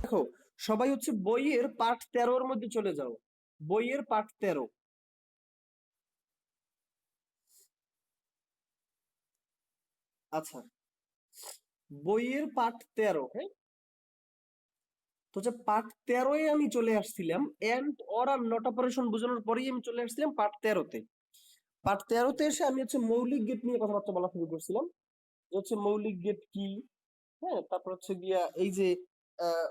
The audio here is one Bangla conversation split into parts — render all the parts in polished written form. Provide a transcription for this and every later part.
দেখো, সবাই হচ্ছে বইয়ের পাঠ 13-র মধ্যে চলে যাও। বইয়ের পাঠ 13। আচ্ছা, বইয়ের পাঠ 13, হ্যাঁ। তো হচ্ছে পাঠ 13-এ আমি চলে আসছিলাম, এন্ড অর আর নট অপারেশন বোঝানোর পরেই আমি চলে আসছিলাম পাঠ 13-তে। পাঠ 13-তে এসে আমি হচ্ছে মৌলিক গেট নিয়ে কথাবার্তা বলা শুরু করছিলাম, যে হচ্ছে মৌলিক গেট কি। হ্যাঁ, তারপর হচ্ছে গিয়া এই যে আহ,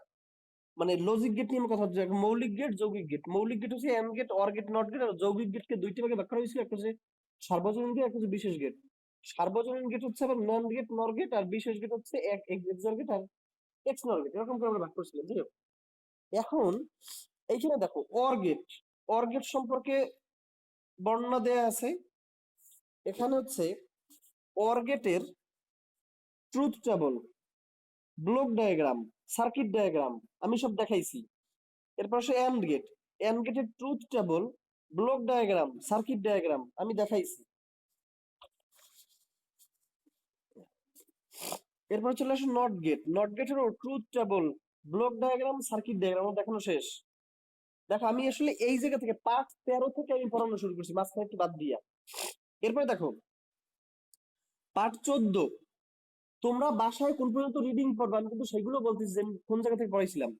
মানে লজিক গেট নিয়ে আমি কথা হচ্ছে। মৌলিক গেট, যৌগিক গেট। মৌলিক গেট হচ্ছে and gate, or gate, not gate. আর যৌগিক গেটকে দুইটি ভাগে ভাগ করা হয়েছিল, একটা হচ্ছে সার্বজনীন গেট, একটা হচ্ছে বিশেষ গেট। সার্বজনীন গেট হচ্ছে আবার নন গেট, নর গেট। আর বিশেষ গেট হচ্ছে এক্সর গেট আর এক্স নর গেট, এরকম করে আমরা ভাগ করছিলাম। যাই হোক, এখন এইখানে দেখো অর গেট। অর গেট সম্পর্কে বর্ণনা দেয়া আছে। এখানে হচ্ছে অর গেটের truth table, block diagram, circuit diagram আমি সব দেখাইছি। এরপর আসে এন্ড গেট। এন্ড গেটের truth table, block diagram, circuit diagram আমি দেখাইছি। এরপর চলে আসে নট গেট। নট গেটেরও truth table, block diagram, circuit diagram দেখানো শেষ। দেখো, আমি আসলে এই জায়গা থেকে পার্ট 13 থেকে আমি পড়ানো শুরু করছি, মাঝখানে একটু বাদ দিয়া। এরপরে দেখো পার্ট 14। তোমরা বাসায় কোন পর্যন্ত রিডিং পড়বা আমি কিন্তু সেগুলো বলতেছি যে আমি কোন জায়গা থেকে পড়াইছিলাম।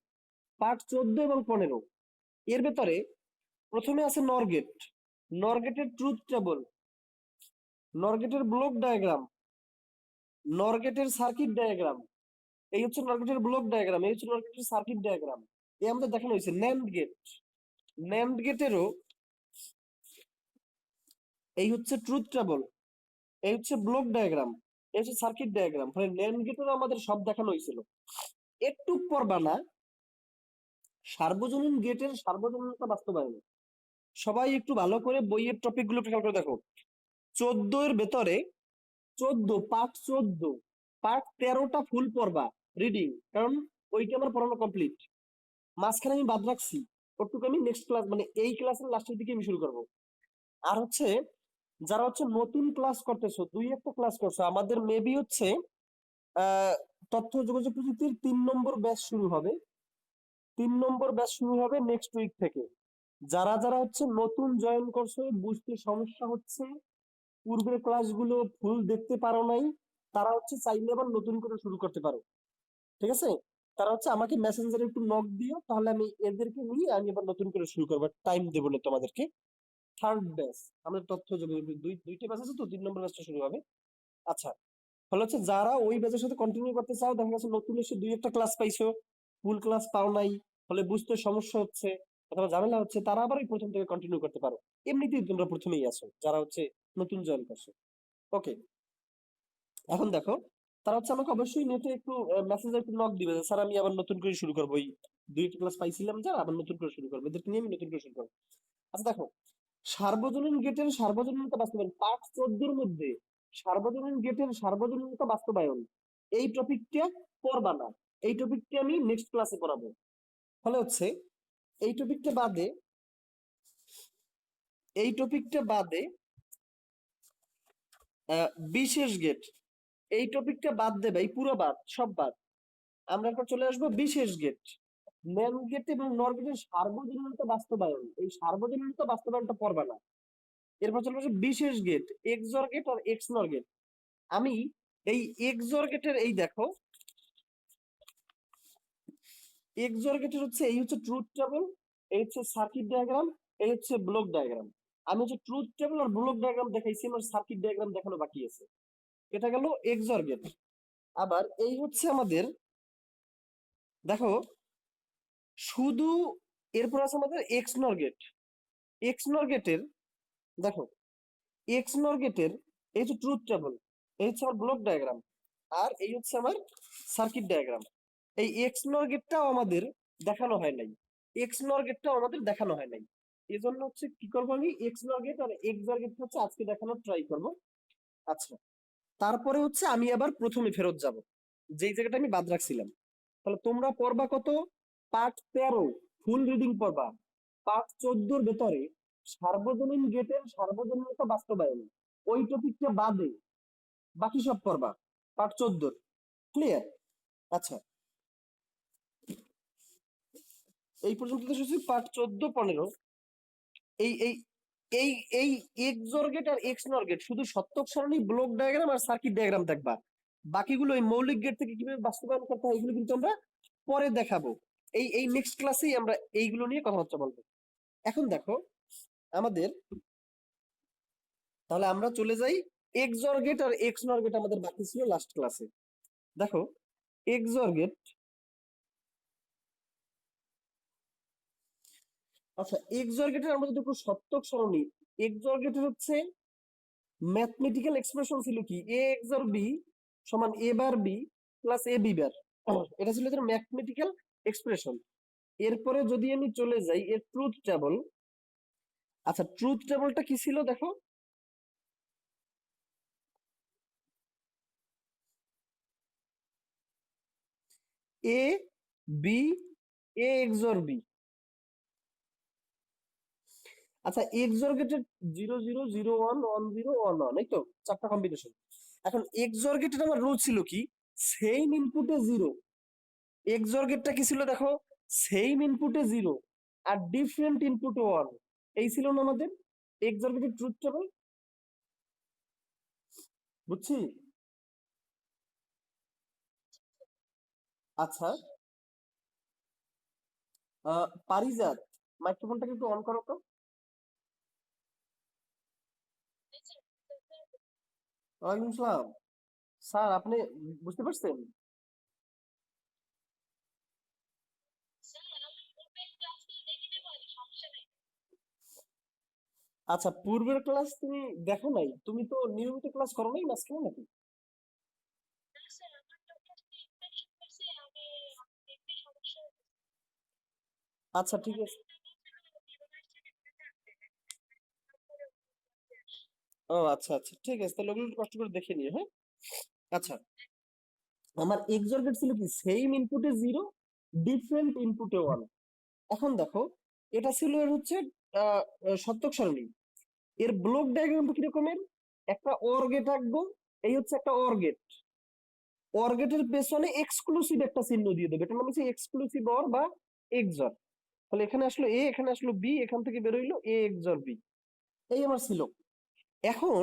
পার্ট 14 এবং 15 এর ভেতরে প্রথমে আছে নরগেট। নরগেটের ট্রুথ টেবল, নরগেটের ব্লক ডায়াগ্রাম, নরগেটের সার্কিট ডায়াগ্রাম। এই হচ্ছে নরগেটের ব্লক ডায়াগ্রাম, এই হচ্ছে নরগেটের সার্কিট ডায়াগ্রাম। এই আমাদের দেখানো হয়েছে। ন্যান্ড গেট, ন্যান্ড গেটেরও এই হচ্ছে ট্রুথ টেবল, এই হচ্ছে ব্লক ডায়াগ্রাম, এই হচ্ছে সার্কিট ডায়াগ্রাম। মানে ন্যান্ড গেটেরও আমাদের সব দেখানো হয়েছিল। একটু পড়বা না সার্বজনীন গেটের সার্বজনীনতা বাস্তবায়ন। সবাই একটু ভালো করে বইয়ের টপিক গুলো খেয়াল করে দেখো। 14 এর ভেতরে 14, পার্ট 14, পার্ট 13টা ফুল পড়বা রিডিং, কারণ ওইটা আমার পড়ানো কমপ্লিট। মাঝখানে আমি বাদ রাখছি, ওটুকু আমি নেক্সট ক্লাস মানে এই ক্লাসের লাস্টের দিকে আমি শুরু করবো। আর হচ্ছে যারা হচ্ছে নতুন ক্লাস করতেছো, দুই একটা ক্লাস করছো, আমাদের মেবি হচ্ছে আহ তথ্য যোগাযোগ প্রযুক্তির 3 নম্বর ব্যাচ শুরু হবে। 3 নম্বর ব্যাচ শুরু হবে নেক্সট উইক থেকে। যারা যারা হচ্ছে নতুন জয়েন করছো, বুঝতে সমস্যা হচ্ছে, পূর্বের ক্লাসগুলো ফুল দেখতে পারো নাই, তারা হচ্ছে চাইলে আবার নতুন করে শুরু করতে পারো। ঠিক আছে? তারা হচ্ছে আমাকে মেসেঞ্জারে একটু নক দিও, তাহলে আমি এদেরকে নিয়ে আমি আবার নতুন করে শুরু করবো। টাইম দেবো না তোমাদেরকে। থার্ড ব্যাচ আমাদের তথ্য যোগাযোগ দুইটা ব্যাচ আছে, তো 3 নম্বর ব্যাচটা শুরু হবে। আচ্ছা, ফলে হচ্ছে যারা ওই ব্যাচের সাথে কন্টিনিউ করতে চাও, দেখা গেছে নতুন এসে দুই একটা ক্লাস পাইছো, ফুল ক্লাস পাও নাই, ফলে বুঝতে সমস্যা হচ্ছে অথবা ঝামেলা হচ্ছে, তারা আবার ওই প্রথম থেকে কন্টিনিউ করতে পারো। এমনিতেই তোমরা প্রথমেই আছো যারা হচ্ছে নতুন জয়েন করছো। ওকে, এখন দেখো, তারা হচ্ছে আমাকে অবশ্যই নেটে একটু মেসেজে একটু নক দিবে যে, স্যার আমি আবার নতুন করে শুরু করবো, ওই দুই একটা ক্লাস পাইছিলাম যা, আবার নতুন করে শুরু করবো, এদেরকে নিয়ে আমি নতুন করে শুরু করবো। আচ্ছা দেখো, সার্বজনীন গেটের সার্বজনীনতা বাস্তবায়ন পার্ট 14-র মধ্যে সার্বজনীন গেটের সার্বজনীনতা বাস্তবায়ন এই টপিকটা পড়বা না। এই টপিকটা আমি নেক্সট ক্লাসে পড়াবো। ফলে হচ্ছে এই টপিকটা বাদে এই টপিকটা বাদে বিশেষ গেট, এই টপিকটা বাদ দেবে, এই পুরো বাদ, সব বাদ। আমরা এখন চলে আসবো বিশেষ গেট। ন্যান্ড গেট এবং নর গেটের সার্বজনীনতা বাস্তবায়ন, এই সার্বজনীনতা বাস্তবায়নটা পড়বা না। এরপর চলে আসবে বিশেষ গেট, এক্সর গেট আর এক্স নর গেট। আমি এই এক্সর গেটের এই দেখো, এক্সর গেটের হচ্ছে এই হচ্ছে ট্রুথ টেবল, এই হচ্ছে সার্কিট ডায়াগ্রাম, এই হচ্ছে ব্লক ডায়াগ্রাম। আমি হচ্ছে ট্রুথ টেবল আর ব্লক ডায়াগ্রাম দেখাইছি, আমার সার্কিট ডায়াগ্রাম দেখানো বাকি আছে। এটা গেল এক্সর গেট। আবার এই হচ্ছে আমাদের, দেখো, শুধু এরপর আছে আমাদের এক্স নর গেট। এক্স নর গেটের দেখো, এক্স নর গেটের এই হচ্ছে ট্রুথ টেবল, এই হচ্ছে আমার ব্লক ডায়াগ্রাম, আর এই হচ্ছে আমার সার্কিট ডায়াগ্রাম। এই এক্স নর গেটটাও আমাদের দেখানো হয় নাই, এক্স নর গেটটাও আমাদের দেখানো হয় নাই। এই জন্য হচ্ছে কি করবো, আমি এক্স নর গেট আর এক্স নর গেট হচ্ছে আজকে দেখানোর ট্রাই করব। আচ্ছা, তারপরে হচ্ছে আমি আবার প্রথমে ফেরত যাব, যেই জায়গাটা আমি বাদ রাখছিলাম। তাহলে তোমরা পড়বা কত? পার্ট 13 ফুল রিডিং পড়বা। পার্ট 14-র ভেতরে সার্বজনীন গেটের সার্বজনীনতা বাস্তবায়ন, ওই টপিকটা বাদে বাকি সব পড়বা পার্ট 14। ক্লিয়ার? আচ্ছা, এই পর্যন্ত তো শুনছি পার্ট 14-15। এই এই এই এই এক্স অর্গেট আর এক্স নর গেট শুধু সত্যক সারণী, ব্লক ডায়াগ্রাম আর সার্কিট ডায়াগ্রাম দেখবা। বাকিগুলো এই মৌলিক গেট থেকে কিভাবে বাস্তবায়ন করতে হয় এগুলো কিন্তু আমরা পরে দেখাবো। এই এই নেক্সট ক্লাসেই আমরা এইগুলো নিয়ে কথাবার্তা বলবো। এখন দেখো আমাদের, তাহলে আমরা চলে যাই এক্স অর গেট আর এক্স নর গেট আমাদের বাকি ছিল লাস্ট ক্লাসে। দেখো এক্স অর গেট, আচ্ছা এক্স অর গেটের আমরা যদি একটু সত্যক সারণী, এক্স অর গেটের হচ্ছে ম্যাথমেটিক্যাল এক্সপ্রেশন ছিল কি, এ এক্স অর বি সমান এ bar B plus A B বার। এটা ছিল এদের ম্যাথমেটিক্যাল এক্সপ্রেশন। এরপরে যদি আমি চলে যাই এর ট্রুথ টেবল, আচ্ছা ট্রুথ টেবলটা কি ছিল দেখো, A B A X or B. আচ্ছা এক্স অর গেটের 0 0 0 1 1 0 1 1, এই তো চারটা কম্বিনেশন। এখন এক্স অর গেটের আমার রুল ছিল কি, সেম ইনপুটে জিরো। এক্স অর গেটটা কি ছিল দেখো, সেম ইনপুটে জিরো আর ডিফারেন্ট ইনপুটে ওয়ান। এই ছিল না আমাদের এক্স অর গেটের ট্রুথ টেবল, বুঝছি? আচ্ছা পারিজাত, মাইক্রোফোনটাকে একটু অন করো তো। ওয়ালাইকুম সালাম। স্যার আপনি বুঝতে পারছেন? আচ্ছা পূর্বের ক্লাস তুমি দেখো নাই? তুমি তো নিয়মিত ক্লাস করো নাই মাঝখানে নাকি? আচ্ছা ঠিক আছে। ও আচ্ছা আচ্ছা ঠিক আছে, তাহলে ওগুলো একটু কষ্ট করে দেখে নিও, হ্যাঁ। আচ্ছা আমার এক্সর গেট ছিল কি, সেম ইনপুটে জিরো ডিফারেন্ট ইনপুটে ওয়ান। এখন দেখো এটা ছিল এর হচ্ছে সত্যক সারণী। এর ব্লক ডায়াগ্রামটা কিরকমের, একটা অর গেট আঁকবো, এই হচ্ছে একটা অর গেট। অর গেটের পেছনে এক্সক্লুসিভ একটা চিহ্ন দিয়ে দেবে, এটা নাম হচ্ছে এক্সক্লুসিভ অর বা এক্সর। তাহলে এখানে আসলো এ, এখানে আসলো বি, এখান থেকে বের হইলো এ এক্সর বি। এই আমার ছিল। এখন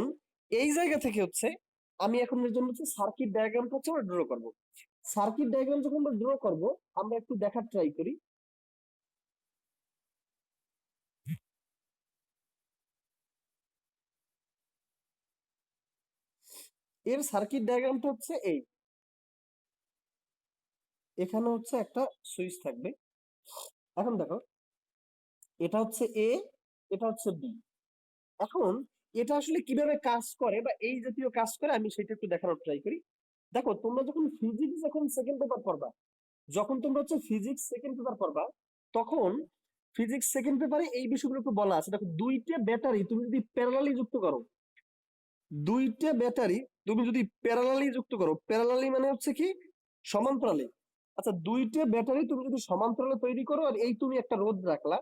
এই জায়গা থেকে হচ্ছে আমি এখন এর জন্য হচ্ছে সার্কিট ডায়াগ্রামটা হচ্ছে আমরা ড্র করবো। সার্কিট ডায়াগ্রাম যখন আমরা ড্র করব, আমরা একটু দেখার ট্রাই করি। এর সার্কিট ডায়াগ্রামটা হচ্ছে এই, এখানে হচ্ছে একটা সুইচ থাকবে। এখন দেখো এটা হচ্ছে এ, এটা হচ্ছে বি। এখন এটা আসলে কিভাবে কাজ করে বা এই জাতীয় কাজ করে আমি সেটা একটু দেখানোর ট্রাই করি। দেখো তোমরা যখন ফিজিক্স যখন সেকেন্ড পেপার পড়বা, যখন তোমরা হচ্ছে ফিজিক্স সেকেন্ড পেপার পড়বা, তখন ফিজিক্স সেকেন্ড পেপারে এই বিষয়গুলো একটু বলা আছে। দেখো দুইটা ব্যাটারি তুমি যদি প্যারালালি যুক্ত করো, দুইটা ব্যাটারি তুমি যদি প্যারালালি যুক্ত করো, প্যারালালি মানে হচ্ছে কি সমান্তরালে। আচ্ছা দুইটা ব্যাটারি তুমি যদি সমান্তরালে তৈরি করো আর এই তুমি একটা রোধ রাখলা,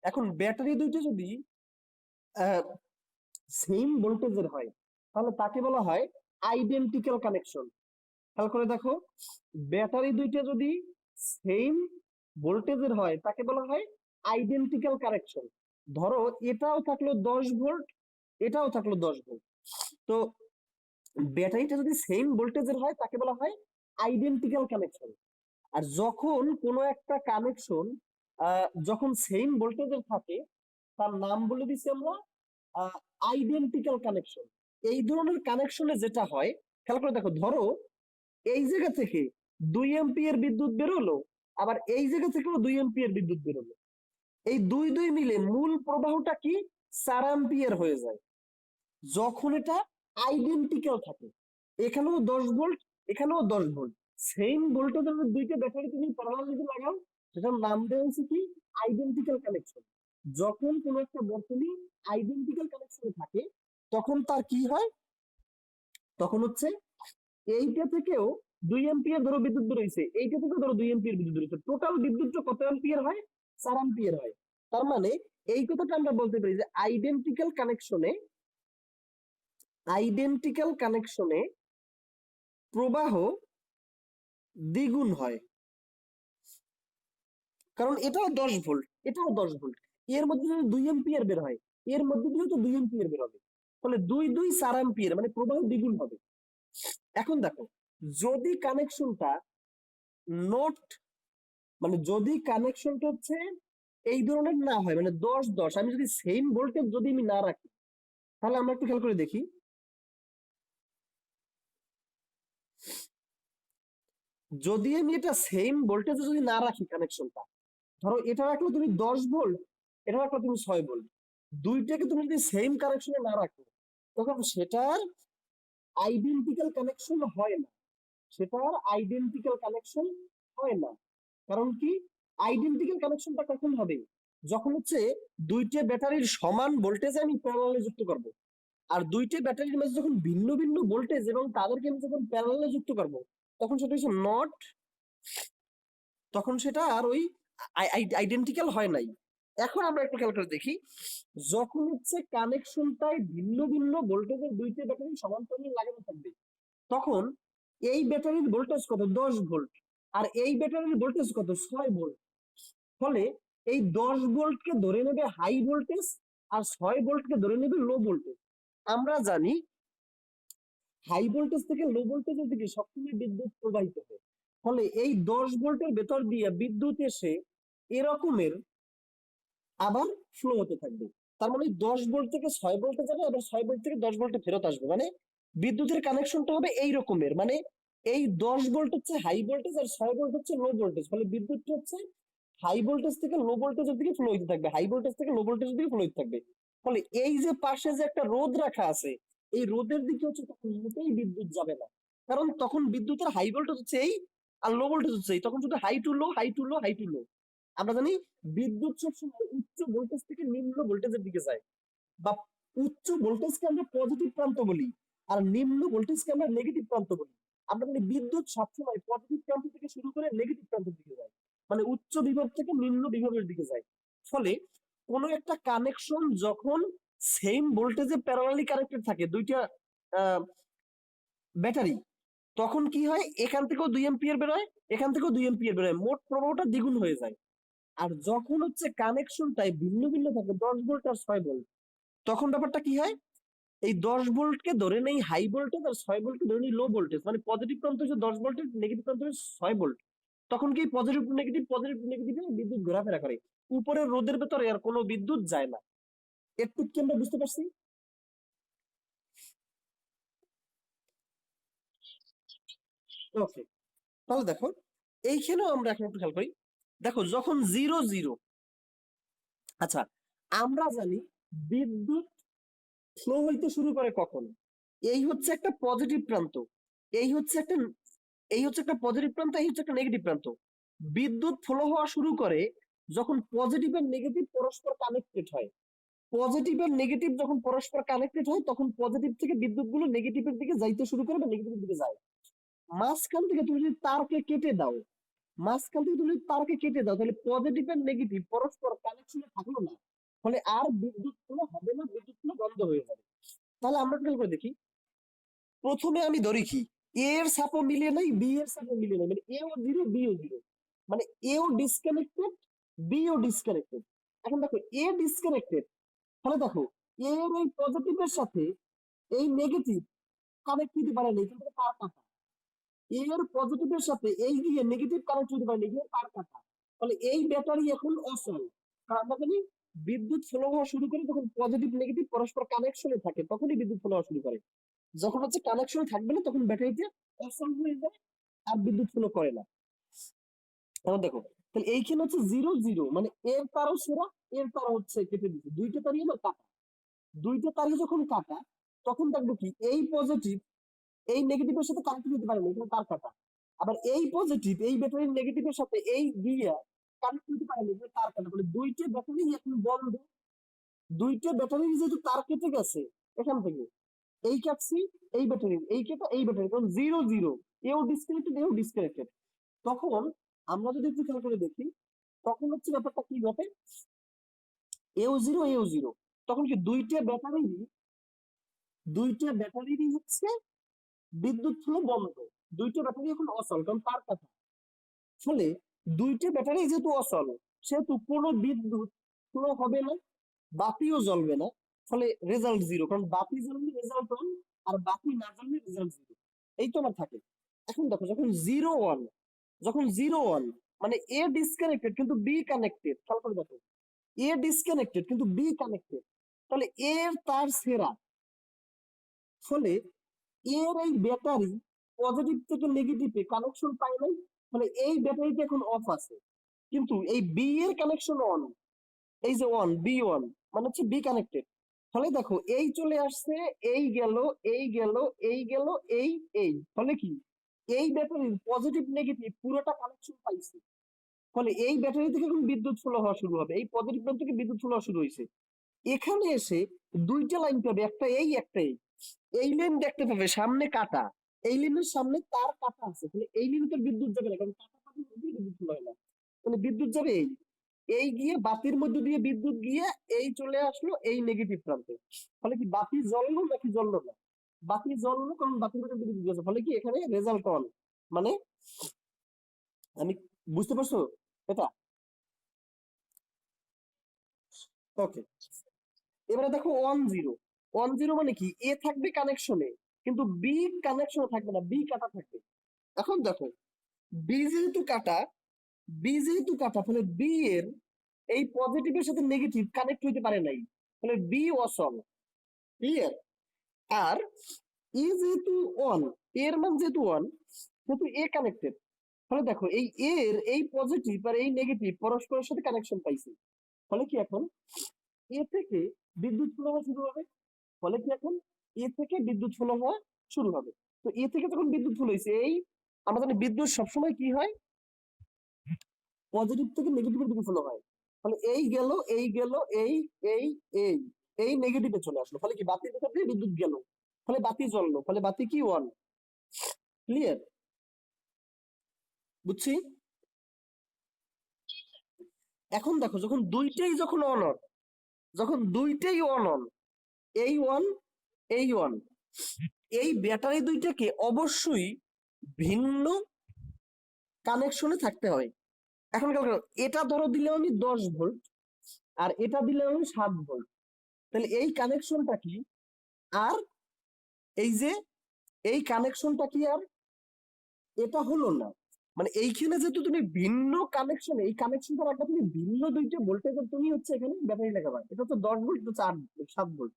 এখন ব্যাটারি দুইটা যদি সেম ভোল্টেজের হয় তাহলে তাকে বলা হয় আইডেন্টিক্যাল কানেকশন। খেয়াল করে দেখো, ব্যাটারি দুইটা যদি সেম ভোল্টেজের হয় তাকে বলা হয় আইডেন্টিক্যাল কানেকশন। ধরো এটাও থাকলো 10 ভোল্ট, এটাও থাকলো 10 ভোল্ট, তো ব্যাটারিটা যদি সেম ভোল্টেজের হয় তাকে বলা হয় আইডেন্টিক্যাল কানেকশন। আর যখন কোনো একটা কানেকশন যখন সেম ভোল্টেজের থাকে তার নাম বলে দিছি আমরা আইডেন্টিক্যাল কানেকশন। এই ধরনের কানেকশনে যেটা হয়, খেয়াল করে দেখো, ধরো এই জায়গা থেকে 2 এম্পিয়ার বিদ্যুৎ বেরোলো, আবার এই জায়গা থেকেও 2 এম্পিয়ার বিদ্যুৎ বেরোলো, এই দুই দুই মিলে মূল প্রবাহটা কি 4 এম্পিয়ার হয়ে যায় যখন এটা আইডেন্টিক্যাল থাকে। এখানেও 10 ভোল্ট, এখানেও 10 ভোল্ট, সেম ভোল্টেজের দুইটা ব্যাটারি তুমি প্যারালালি লাগাও, সেটার নাম দেওয়া হচ্ছে কি আইডেন্টিক্যাল কানেকশন। যখন কোনো একটা বর্তনী আইডেন্টিক্যাল কানেকশনে থাকে তখন তার কি হয়, তখন হচ্ছে এইটা থেকেও 2 এম্পিয়ার ধরো বিদ্যুৎ বেরোইছে, এইটা থেকেও ধরো 2 এম্পিয়ার বিদ্যুৎ বেরোইছে, টোটাল বিদ্যুৎটা কত এম্পিয়ার হয়, 4 এম্পিয়ার হয়। তার মানে এই কথাটা আমরা বলতে পারি যে আইডেন্টিক্যাল কানেকশনে, আইডেন্টিক্যাল কানেকশনে প্রবাহ দ্বিগুণ হয়। কারণ এটাও 10 ভোল্ট, এটাও 10 ভোল্ট, এর মধ্যে যদি 2 এম্পিয়ার বের হয়, এর মধ্যে দিয়েও তো 2 এম্পিয়ার বের হবে, ফলে 2 2 4 এম্পিয়ার, মানে প্রবাহ দ্বিগুণ হবে। এখন দেখো, যদি কানেকশনটা নট, মানে যদি কানেকশনটা হচ্ছে এই ধরনের না হয়, মানে 10 10, আমি যদি সেম ভোল্টেজ যদি আমি না রাখি, তাহলে আমরা একটু খেয়াল করে দেখি। যদি আমি এটা সেম ভোল্টেজে যদি না রাখি কানেকশনটা, ধরো এটা রাখলে তুমি 10 ভোল্ট, এটা রাখলে তুমি 6 ভোল্ট, দুইটাকে তুমি যদি সেম কানেকশনে না রাখো, তখন সেটার আইডেন্টিক্যাল কানেকশন হয় না, সেটার আইডেন্টিক্যাল কানেকশন হয় না। কারণ কি, আইডেন্টিক্যাল কানেকশনটা কখন হবে, যখন হচ্ছে দুইটা ব্যাটারির সমান ভোল্টেজে আমি প্যারালালে যুক্ত করব। আর দুইটা ব্যাটারির মাঝে যখন ভিন্ন ভিন্ন ভোল্টেজ এবং তাদেরকে আমি যখন প্যারালালে যুক্ত করব, তখন সেটা হচ্ছে নট, তখন সেটা আর ওই আইডেন্টিক্যাল হয় নাই। এখন আমরা একটু খেয়াল করে দেখি, যখন হচ্ছে কানেকশনটাই ভিন্ন ভিন্ন ভোল্টেজের দুইটা ব্যাটারি সমান্তরালে লাগানো থাকবে, তখন এই ব্যাটারির ভোল্টেজ কত, 10 ভোল্ট, আর এই ব্যাটারির ভোল্টেজ কত, 6 ভোল্ট। ফলে এই 10 ভোল্টকে ধরে নেবে হাই ভোল্টেজ, আর 6 ভোল্টকে ধরে নেবে লো ভোল্টেজ। আমরা জানি হাই ভোল্টেজ থেকে লো ভোল্টেজের দিকে সবসময় বিদ্যুৎ প্রবাহিত হয়। ফলে এই 10 ভোল্টের ভেতর দিয়ে বিদ্যুৎ এসে এরকমের আবার ফ্লো হতে থাকবে। তার মানে 10 ভোল্ট থেকে 6 ভোল্টে যাবে, আবার 6 ভোল্ট থেকে 10 ভোল্টে ফেরত আসবে, মানে বিদ্যুতের কানেকশনটা হবে এই রকমের, মানে এই 10 ভোল্ট হচ্ছে হাই ভোল্টেজ আর 6 ভোল্ট হচ্ছে লো ভোল্টেজ, ফলে বিদ্যুৎটা হচ্ছে হাই ভোল্টেজ থেকে লো ভোল্টেজের দিকে ফ্লো হতে থাকবে, হাই ভোল্টেজ থেকে লো ভোল্টেজের দিকে ফ্লো হতে থাকবে। ফলে এই যে পাশে যে একটা রোধ রাখা আছে, এই রোধের দিকে হচ্ছে তখন মোটেই বিদ্যুৎ যাবে না, কারণ তখন বিদ্যুতের হাই ভোল্টেজ হচ্ছে এই, আর লো ভোল্টেজ হচ্ছে এই, তখন শুধু high to low, high to low, high to low. আমরা জানি বিদ্যুৎ সবসময় উচ্চ ভোল্টেজ থেকে নিম্ন ভোল্টেজের দিকে যায়, বা উচ্চ ভোল্টেজকে আমরা পজিটিভ প্রান্ত বলি, আর নিম্ন ভোল্টেজকে আমরা নেগেটিভ প্রান্ত বলি। আমরা জানি বিদ্যুৎ সবসময় পজিটিভ প্রান্ত থেকে শুরু করে নেগেটিভ প্রান্তের দিকে যায়, মানে উচ্চ বিভব থেকে নিম্ন বিভবের দিকে যায়। ফলে কোনো একটা কানেকশন যখন সেম ভোল্টেজে প্যারালালি কানেক্টেড থাকে দুইটা ব্যাটারি, তখন কি হয়, এখান থেকেও 2 এম্পিয়ার বেরোয়, এখান থেকেও 2 এম্পিয়ার বেরোয়, মোট প্রবাহটা দ্বিগুণ হয়ে যায়। আর যখন হচ্ছে কানেকশনটাই ভিন্ন ভিন্ন থাকে, 10 ভোল্ট আর 6 ভোল্ট, তখন ব্যাপারটা কি হয়, এই 10 ভোল্টকে ধরে নেই হাই ভোল্টেজ, আর 6 ভোল্টকে ধরে নেই লো ভোল্টেজ, মানে পজিটিভ প্রান্ত হচ্ছে 10 ভোল্টেজ, নেগেটিভ প্রান্ত হচ্ছে 6 ভোল্ট। তখন কি পজিটিভ টু নেগেটিভে বিদ্যুৎ ঘোরাফেরা করে, উপরের রোদের ভেতরে আর কোনো বিদ্যুৎ যায় না। একটু কি আমরা বুঝতে পারছি? ওকে, তাহলে দেখো এইখানেও আমরা এখন একটু খেয়াল করি। দেখো যখন 0 0, আচ্ছা আমরা জানি বিদ্যুৎ ফ্লো হইতে শুরু করে কখন, এই হচ্ছে একটা পজিটিভ প্রান্ত, এই হচ্ছে একটা, এই হচ্ছে একটা পজিটিভ প্রান্ত, এই হচ্ছে একটা নেগেটিভ প্রান্ত। বিদ্যুৎ ফ্লো হওয়া শুরু করে যখন পজিটিভ আর নেগেটিভ পরস্পর কানেক্টেড হয়, পজিটিভ আর নেগেটিভ যখন পরস্পর কানেক্টেড হয়, তখন পজিটিভ থেকে বিদ্যুৎ গুলো নেগেটিভের দিকে যাইতে শুরু করে বা নেগেটিভের দিকে যায়। মাঝখান থেকে তুমি যদি তারকে কেটে দাও, মাঝখান থেকে তুমি যদি তারকে কেটে দাও, তাহলে পজিটিভ আর নেগেটিভ পরস্পর কানেকশনে থাকলো না, ফলে আর বিদ্যুৎ ফ্লো হবে না, বিদ্যুৎ ফ্লো বন্ধ হয়ে যাবে। তাহলে আমরা খেয়াল করে দেখি, প্রথমে আমি ধরি কি, এ এর সাপও মিলিয়ে নাই, বি এর সাপও মিলিয়ে নাই, মানে এও জিরো, বিও জিরো, মানে এও ডিসকানেক্টেড, বিও ডিসকানেক্টেড। এখন দেখো এ ডিসকানেক্টেড, তাহলে দেখো এর এই পজিটিভের সাথে এই নেগেটিভ কানেক্ট হতে পারে না, এখান থেকে তার কাটা, এর পজিটিভের সাথে এই দিয়ে নেগেটিভ কানেক্ট হতে পারে না, এখানে তার কাটা। ফলে এই ব্যাটারি এখন অচল, কারণ আমরা জানি বিদ্যুৎ ফ্লো হওয়া শুরু করে যখন পজিটিভ নেগেটিভ পরস্পর কানেকশনে থাকে, তখনই বিদ্যুৎ ফ্লো হওয়া শুরু করে। যখন হচ্ছে কানেকশন থাকবে না, তখন ব্যাটারিটা অচল হয়ে যায়, আর বিদ্যুৎ ফ্লো করে না। এখন দেখো, তাহলে এইখানে হচ্ছে 0 0, মানে এর তারও সেরা, এর তারও হচ্ছে কেটে দিচ্ছে, দুইটা তারই না কাটা, দুইটা তারই যখন কাটা, তখন দেখবো কি এই পজিটিভ এই নেগেটিভের সাথে কানেক্ট হতে পারে না, এখানে তার কাটা। আবার এই পজিটিভ এই ব্যাটারির নেগেটিভের সাথে এই দিয়া কানেক্ট হতে পারে না, এখানে তার কাটা। মানে দুইটা ব্যাটারি এখন বন্ধ, দুইটা ব্যাটারি যেহেতু তার কেটে গেছে এখান থেকে, এই কাটছি এই ব্যাটারি, এই কেটে এই ব্যাটারি, কারণ 0 0, এও ডিসকানেক্টেড এও ডিসকানেক্টেড। তখন আমরা যদি একটু খেয়াল করে দেখি, তখন হচ্ছে ব্যাপারটা কি ঘটে, এও জিরো এও জিরো, তখন কি দুইটা ব্যাটারিরই হচ্ছে বিদ্যুৎ ফ্লো বন্ধ, দুইটা ব্যাটারি এখন অচল, কারণ তার কথা। ফলে দুইটা ব্যাটারি যেহেতু অচল, সেহেতু কোনো বিদ্যুৎ ফ্লো হবে না, বাতিও জ্বলবে না, ফলে রেজাল্ট জিরো। কারণ বাতি জ্বললে রেজাল্ট ওয়ান, আর বাতি না জ্বললে রেজাল্ট জিরো। এই তো আমার থাকে। এখন দেখো, যখন জিরো ওয়ান মানে এ ডিসকানেক্টেড কিন্তু বি কানেক্টেড, খেয়াল করে দেখো, এ ডিসকানেক্টেড কিন্তু বি কানেক্টেড, তাহলে এর তার সেরা। ফলে এর এই ব্যাটারি পজিটিভ থেকে নেগেটিভে কানেকশন পায় নাই, ফলে এই ব্যাটারিটা এখন অফ আছে। কিন্তু এই বি এর কানেকশন অন, এই যে ওয়ান বি ওয়ান মানে হচ্ছে বি কানেক্টেড। ফলে দেখো এই চলে আসছে, এই গেল, এই গেল, এই গেল, এই এই, ফলে কি এই ব্যাটারির পজিটিভ নেগেটিভ পুরোটা কানেকশন পাইছে। ফলে এই ব্যাটারি থেকে এখন বিদ্যুৎ ফ্লো হওয়া শুরু হবে, এই পজিটিভ প্রান্ত থেকে বিদ্যুৎ ফ্লো হওয়া শুরু হয়েছে। এখানে এসে দুইটা লাইন পাবে, একটা এই একটা এই। এই লাইন দেখতে পাবে সামনে কাটা, এই লাইনের সামনে তার কাটা আছে, তাহলে এই লাইনে তো বিদ্যুৎ যাবে না, কারণ কাটা পাটির মধ্যে বিদ্যুৎ ফ্লো হয় না। তাহলে বিদ্যুৎ যাবে এই, এই গিয়ে বাতির মধ্যে দিয়ে বিদ্যুৎ গিয়ে এই চলে আসলো এই নেগেটিভ প্রান্তে। ফলে কি বাতি জ্বললো নাকি জ্বললো না? বাতি জ্বললো, কারণ বাতির মধ্যে বিদ্যুৎ গেছে। ফলে কি এখানে রেজাল্ট অন, মানে, আমি, বুঝতে পারছো এটা? ওকে, এবারে দেখো ওয়ান জিরো। ওয়ান জিরো মানে কি, এ থাকবে কানেকশনে কিন্তু বি কানেকশনে থাকবে না, বি কাটা থাকবে। এখন দেখো, বি যেহেতু কাটা, ফলে বি এর এই পজিটিভের সাথে নেগেটিভ কানেক্ট হইতে পারে নাই, ফলে বি অসল। ক্লিয়ার? আর ই যেহেতু ওয়ান, এর মান যেহেতু ওয়ান, যেহেতু এ কানেক্টেড, ফলে দেখো এই এর এই পজিটিভ আর এই নেগেটিভ পরস্পরের সাথে কানেকশন পাইছে। ফলে কি এখন এ থেকে বিদ্যুৎ ফ্লো হওয়া শুরু হবে। ফলে কি এখন এ থেকে বিদ্যুৎ ফ্লো হওয়া শুরু হবে। তো এ থেকে যখন বিদ্যুৎ ফ্লো হয়েছে, এই আমরা জানি বিদ্যুৎ সবসময় কি হয়, পজিটিভ থেকে নেগেটিভের দিকে ফ্লো হয়। ফলে এই গেল, এই গেল, এই এই এই এই নেগেটিভে চলে আসলো। ফলে কি বাতির ভেতর দিয়ে বিদ্যুৎ গেল, ফলে বাতি জ্বললো, ফলে বাতি কি ওয়ান। ক্লিয়ার? বুঝছি? এখন দেখো, যখন দুইটাই যখন অন অন, যখন দুইটাই অন অন, এই ওয়ান এই ওয়ান, এই ব্যাটারি দুইটাকে অবশ্যই ভিন্ন কানেকশনে থাকতে হয়। এখন এটা ধরো দিলাম আমি 10 ভোল্ট, আর এটা দিলাম আমি 7 ভোল্ট, তাহলে এই কানেকশনটা কি, আর এই যে এই কানেকশনটা কি আর এটা হলো না। মানে এইখানে যেহেতু তুমি ভিন্ন কানেকশন, এই কানেকশনটা রাখবা তুমি ভিন্ন দুইটা ভোল্টেজের, তুমি হচ্ছে এখানে ব্যাটারি লাগাবা, এটা তো 10 ভোল্ট, তো 7 ভোল্ট।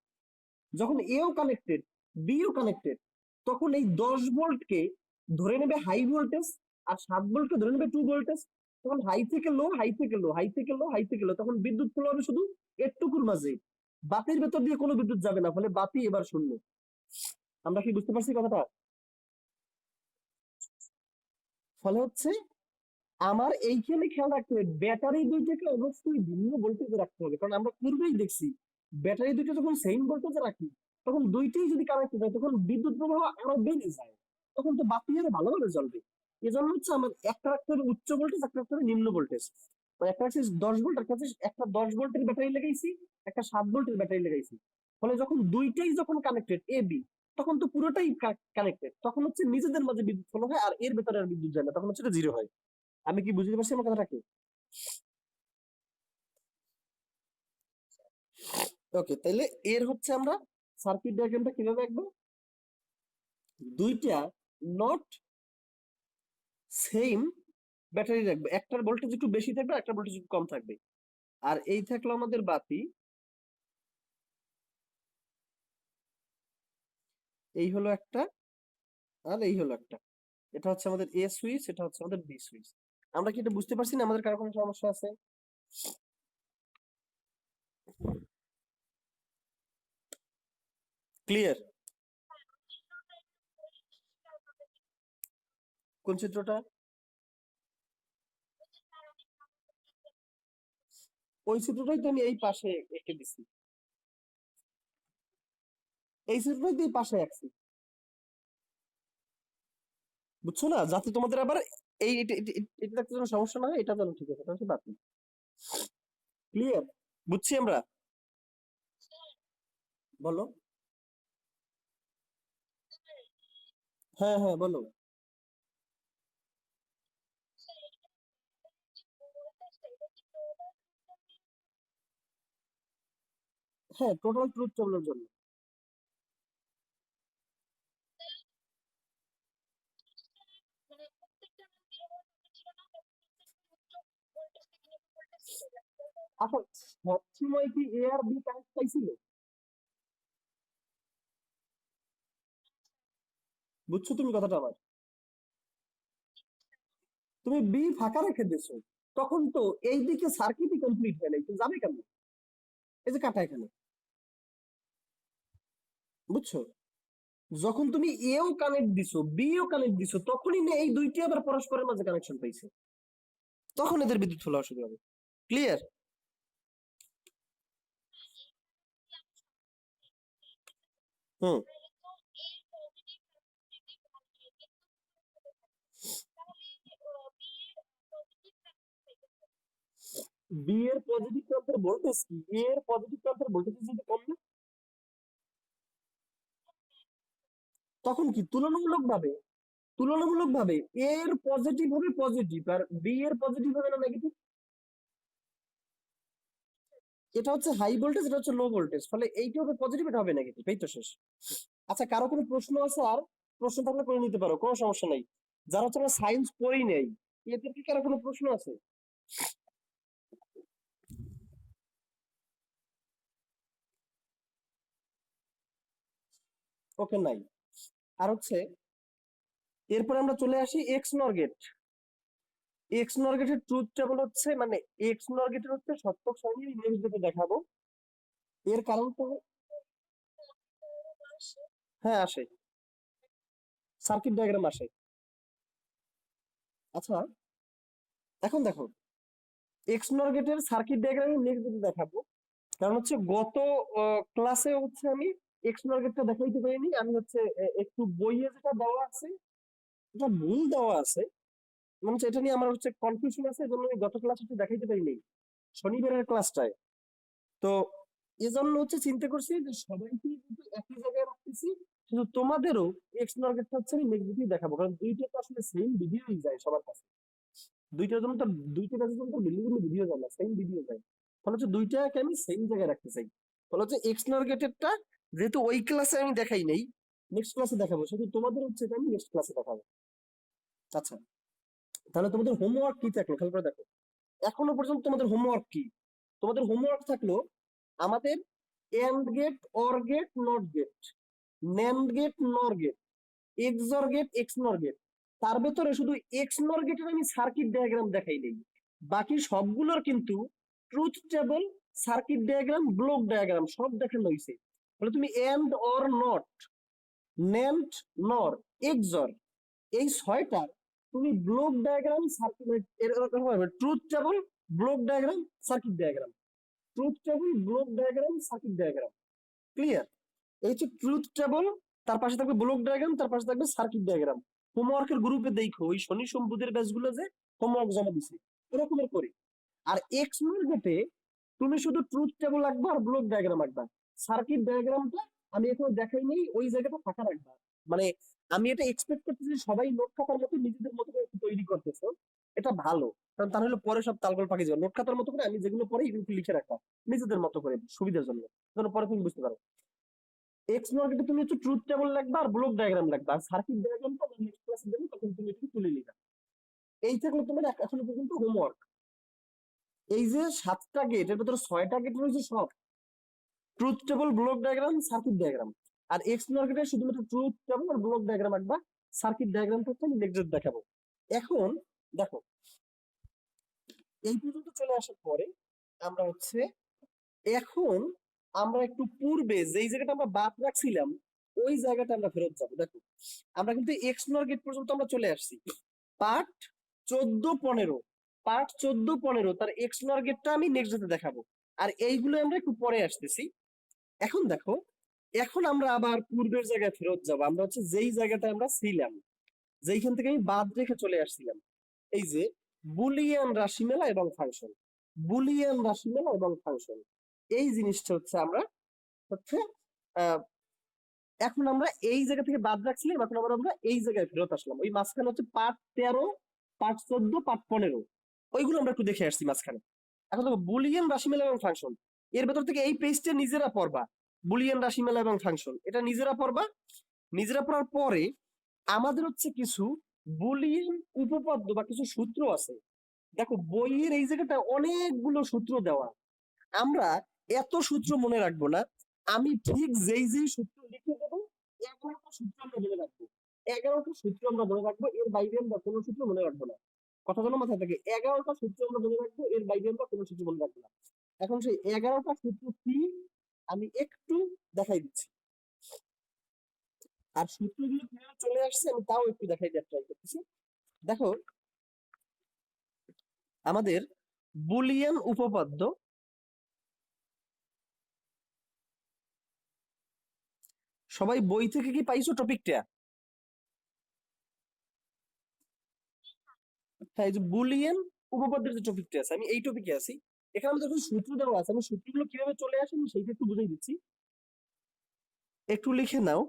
যখন এও কানেক্টেড, বিও কানেক্টেড, তখন এই 10 ভোল্টকে ধরে নেবে হাই ভোল্টেজ, আর 7 ভোল্টকে ধরে নেবে টু ভোল্টেজ। তখন হাই থেকে লো, হাই থেকে লো, হাই থেকে লো, হাই থেকে লো, তখন বিদ্যুৎ ফ্লো হবে শুধু একটুকুর মাঝে, বাতির ভেতর দিয়ে কোনো বিদ্যুৎ যাবে না। ফলে বাতি এবার শূন্য। আমরা কি বুঝতে পারছি কথাটা? ফলে হচ্ছে আমার এইখানে খেয়াল রাখতে হবে, ব্যাটারি দুইটাকে অবশ্যই ভিন্ন ভোল্টেজে রাখতে হবে, কারণ আমরা পূর্বেই দেখছি ব্যাটারি দুইটা যখন সেম ভোল্টেজে রাখি, তখন দুইটাই যদি কানেক্টেড হয়, তখন বিদ্যুৎ প্রবাহ আরো বেড়ে যায়, তখন তো বাতি আরো ভালোভাবে জ্বলবে। এজন্য হচ্ছে আমার একটা রাখতে হবে উচ্চ ভোল্টেজ, একটা রাখতে হবে নিম্ন ভোল্টেজ। মানে একটা হচ্ছে 10 ভোল্ট, একটা 10 ভোল্টের ব্যাটারি লাগাইছি, একটা 7 ভোল্টের ব্যাটারি লাগাইছি। ফলে যখন দুইটাই যখন কানেক্টেড এ বি, তখন তো পুরোটাই কানেক্টেড, তখন হচ্ছে নিজেদের মাঝে বিদ্যুৎ ফলো হয়, আর এর ভেতরে আর বিদ্যুৎ যায় না, তখন হচ্ছে এটা জিরো হয়। আমি কি বুঝতে পারছি আমার কথাটাকে? ওকে, তাহলে এর হচ্ছে আমরা সার্কিট ডায়াগ্রামটা কিভাবে আঁকবো, দুইটা নট সেম ব্যাটারি রাখবে, একটার ভোল্টেজ একটু বেশি থাকবে, একটার ভোল্টেজ একটু কম থাকবে। আর এই থাকলো আমাদের বাতি, এই হলো একটা, আর এই হলো একটা। এটা হচ্ছে আমাদের এ সুইচ, এটা হচ্ছে আমাদের বি সুইচ। আমরা কি এটা বুঝতে পারছি না, আমাদের কারো কোনো সমস্যা আছে? ক্লিয়ার? কোন চিত্রটা? ওই চিত্রটাই তো আমি এই পাশে এঁকে দিছি, এই চিত্রটাই তো এই পাশে আঁকছি। বুঝছো না, যাতে তোমাদের আবার এই এটা দেখতে যেন সমস্যা না হয়, এটা যেন ঠিক আছে, এটা হচ্ছে বাতি। ক্লিয়ার? বুঝছি আমরা? বলো। হ্যাঁ হ্যাঁ, বলো। হ্যাঁ, টোটাল ট্রুথ টেবিলের জন্য। আচ্ছা, সবসময় কি এ আর বি কানেক্ট পাইছিল? বুঝছো তুমি কথাটা আমার? তুমি বি ফাঁকা রেখে দিছো, তখন তো এই দিকে সার্কিটই কমপ্লিট হয় নাই, তো যাবে কেমন? এই যে কাটা এখানে, বুঝছো? যখন তুমি এও কানেক্ট দিছো, বিও কানেক্ট দিছো, তখনই না এই দুইটি আবার পরস্পরের মাঝে কানেকশন পাইছে, তখন এদের বিদ্যুৎ ফলানো শুরু হবে। ক্লিয়ার? হুম। বি এর পজিটিভ প্রান্তের ভোল্টেজ কি, এ এর পজিটিভ প্রান্তের ভোল্টেজ যদি কম না, তখন কি তুলনামূলক ভাবে এ এর পজিটিভ হবে পজিটিভ, আর বি এর পজিটিভ হবে না নেগেটিভ। এটা হচ্ছে হাই ভোল্টেজ, এটা হচ্ছে লো ভোল্টেজ, ফলে এইটা হবে পজিটিভ, এটা হবে নেগেটিভ, এই তো শেষ। আচ্ছা, কারো কোনো প্রশ্ন আছে? আর প্রশ্ন থাকলে করে নিতে পারো, কোনো সমস্যা নাই। যারা হচ্ছে সায়েন্স পড়েই নেই, এদের কি কারো কোনো প্রশ্ন আছে? ওকে, নাই। আর হচ্ছে এরপরে আমরা চলে আসি এক্স নর গেট। এক্স নর গেটের ট্রুথ টেবল হচ্ছে, মানে এক্স নর গেটের হচ্ছে সত্যক সারণী নেক্সট যেটা দেখাবো। এর কারণ তো, হ্যাঁ আসে, সার্কিট ডায়াগ্রাম আসে। আচ্ছা, এখন দেখো, এক্স নর গেটের সার্কিট ডায়াগ্রাম নেক্সট যেটা দেখাবো। কারণ হচ্ছে গত ক্লাসে হচ্ছে আমি এক্স নর গেটটা দেখাইতে পারিনি, আমি হচ্ছে একটু বইয়ে যেটা দেওয়া আছে এটা ভুল দেওয়া আছে, মানে হচ্ছে এটা নিয়ে আমার হচ্ছে কনফিউশন আছে, এজন্য আমি গত ক্লাসে একটু দেখাইতে পারিনি শনিবারের ক্লাসটায়। তো এজন্য হচ্ছে চিন্তা করছি যে সবাইকে কিন্তু একই জায়গায় রাখতেছি, শুধু তোমাদেরও এক্স মার্কেটটা হচ্ছে আমি নেক্সট ভিডিও দেখাবো, কারণ দুইটা তো আসলে সেম ভিডিওই যায় সবার কাছে। দুইটার জন্য তো, দুইটা কাজের জন্য তো ভিন্ন ভিডিও যায় না, সেম ভিডিও যায়। ফলে হচ্ছে দুইটাকে আমি সেম জায়গায় রাখতে চাই। ফলে হচ্ছে এক্স মার্কেটেরটা যেহেতু ওই ক্লাসে আমি দেখাই নাই, নেক্সট ক্লাসে দেখাবো, শুধু তোমাদের হচ্ছে এটা আমি নেক্সট ক্লাসে দেখাবো। আচ্ছা, তাহলে তোমাদের হোমওয়ার্ক কি থাকলো খেয়াল করে দেখো। এখনো পর্যন্ত তোমাদের হোমওয়ার্ক কি? তোমাদের হোমওয়ার্ক থাকলো আমাদের AND gate, or gate, not gate, NAND gate, NOR gate, XOR gate, X NOR gate. তার ভেতরে শুধু এক্স নর গেটের আমি সার্কিট ডায়াগ্রাম দেখাই নেই, বাকি সবগুলোর কিন্তু truth table, circuit diagram, block diagram সব দেখানো হয়েছে। তাহলে তুমি এন্ড, অর, নট, ন্যান্ড, নর, এক্সর, এই ছয়টার তুমি ব্লক ডায়াগ্রাম, সার্কিট, এরকম হবে truth table, block diagram, circuit diagram, truth table, block diagram, circuit diagram. Clear? এই হচ্ছে ট্রুথ টেবল, তার পাশে থাকবে ব্লক ডায়াগ্রাম, তার পাশে থাকবে সার্কিট ডায়াগ্রাম। হোমওয়ার্কের গ্রুপে দেখো ওই শনি সোম বুধের ব্যাচগুলো যে হোমওয়ার্ক জমা দিছে এরকমের করে। আর এক্স মার্কেটে তুমি শুধু ট্রুথ টেবল রাখবা আর ব্লক ডায়াগ্রাম রাখবা, সার্কিট ডায়াগ্রামটা আমি এখনো দেখাই নেই, ওই জায়গাটা ফাঁকা রাখবা। মানে আমি এটা এক্সপেক্ট করতেছি সবাই নোট খাতার মতো নিজেদের মতো করে একটু তৈরি করতেছো, এটা ভালো। কারণ তাহলে পরে সব তালগোল পাকিয়ে যাবে, নোট খাতার মতো করে আমি যেগুলো পড়ে এগুলো একটু লিখে রাখবা নিজেদের মতো করে সুবিধার জন্য, যেন পরে তুমি বুঝতে পারো। এক্স মার্কেটে তুমি হচ্ছে ট্রুথ টেবল লাগবে আর ব্লক ডায়াগ্রাম লাগবে, আর সার্কিট ডায়াগ্রামটা আমরা নেক্সট ক্লাসে দেবো, তখন তুমি এটাকে তুলে নিবে। এই থাকলো তোমার এখনো পর্যন্ত হোমওয়ার্ক। এই যে 7টা গেট, এর ভিতরে 6টা গেট রয়েছে সব truth table, block diagram, circuit diagram. আর এক্স মার্কেটে শুধুমাত্র ট্রুথ টেবল আর ব্লক ডায়াগ্রাম রাখবা, সার্কিট ডায়াগ্রামটা হচ্ছে আমি নেক্সট দেখাবো। এখন দেখো, এই পর্যন্ত চলে আসার পরে আমরা হচ্ছে এখন আমরা একটু পূর্বে যেই জায়গাটা আমরা বাদ রাখছিলাম ওই জায়গাটা আমরা ফেরত যাবো। দেখো, আমরা কিন্তু এক্স নর গেট পর্যন্ত আমরা চলে আসছি, পার্ট 14-15, পার্ট 14-15 তার এক্স নর গেটটা আমি নেক্সট ডেতে দেখাবো। আর এইগুলো আমরা একটু পরে আসতেছি। এখন দেখো, এখন আমরা আবার পূর্বের জায়গায় ফেরত যাব, আমরা হচ্ছে যেই জায়গাটা আমরা ছিলাম, যেইখান থেকে আমি বাদ রেখে চলে আসছিলাম। এই যে বুলিয়ান রাশিমেলা এবং ফাংশন, বুলিয়ান রাশিমেলা এবং ফাংশন, এই জিনিসটা হচ্ছে আমরা হচ্ছে আহ এখন আমরা এই জায়গা থেকে বাদ রাখছিলাম, এখন আমরা এই জায়গায় ফেরত আসলাম। ওই মাঝখানে হচ্ছে পার্ট 13, পার্ট 14, পার্ট 15, ওইগুলো আমরা একটু দেখে আসছি মাঝখানে। এখন দেখো বুলিয়ান রাশিমেলা এবং ফাংশন, এর ভেতর থেকে এই পেজটা নিজেরা পড়বা, বুলিয়ান রাশিমালা এবং ফাংশন, এটা নিজেরা পড়বা। নিজেরা পড়ার পরে আমাদের হচ্ছে কিছু বুলিয়ান উপপাদ্য বা কিছু সূত্র আছে। দেখো বইয়ের এই জায়গাটা অনেকগুলো সূত্র দেওয়া, আমরা এত সূত্র মনে রাখবো না। আমি ঠিক যেই যেই সূত্র লিখে দেবো 11টা সূত্র আমরা মনে রাখবো, 11টা সূত্র আমরা মনে রাখবো, এর বাইরে আমরা কোনো সূত্র মনে রাখবো না। কথা যেন মাথায় থাকে, 11টা সূত্র আমরা মনে রাখবো, এর বাইরে আমরা কোনো সূত্র মনে রাখবো না। এখন সেই 11টা সূত্র কি আমি একটু দেখাই দিচ্ছি, আর সূত্রগুলো কিভাবে চলে আসছে আমি তাও একটু দেখাই দেওয়ার ট্রাই করতেছি। দেখো আমাদের বুলিয়ান উপপাদ্য, সবাই বই থেকে কি পাইছো টপিকটা? হ্যাঁ, এই যে বুলিয়ান উপপাদ্যের যে টপিকটা আছে, আমি এই টপিকে আছি। এখানে আমাদের কিছু সূত্র দেওয়া আছে, আমি সূত্রগুলো কিভাবে চলে আসে আমি সেইটা একটু বুঝাই দিচ্ছি, একটু লিখে নাও।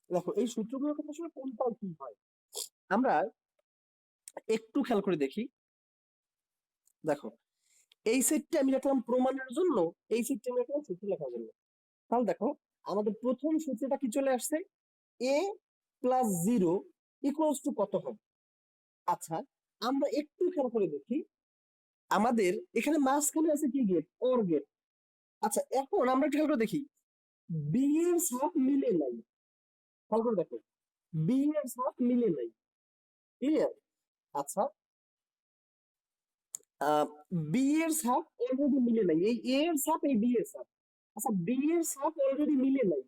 দেখো এই সূত্রগুলোর কথা আসলে কোনটা কি হয় আমরা একটু খেয়াল করে দেখি। দেখো এই সেটটা আমি রাখলাম প্রমাণের জন্য, এই সেটটা আমি রাখলাম সূত্র লেখার জন্য। তাহলে দেখো আমাদের প্রথম সূত্রটা কি চলে আসছে, a প্লাস 0 ইকুয়ালস টু কত হবে। আচ্ছা আমরা একটু খেয়াল করে দেখি, আমাদের এখানে মাঝখানে আছে কি গেট, অর গেট। আচ্ছা এখন আমরা একটু খেয়াল করে দেখি, বি এর সাথ মিলে নাই, খেয়াল করে দেখো বি এর সাথ মিলে নাই, ক্লিয়ার। আচ্ছা বি এর সাথ অলরেডি মিলে নাই, এই এ এর সাথ এই বি এর সাথ। আচ্ছা বি এর সাথ অলরেডি মিলে নাই,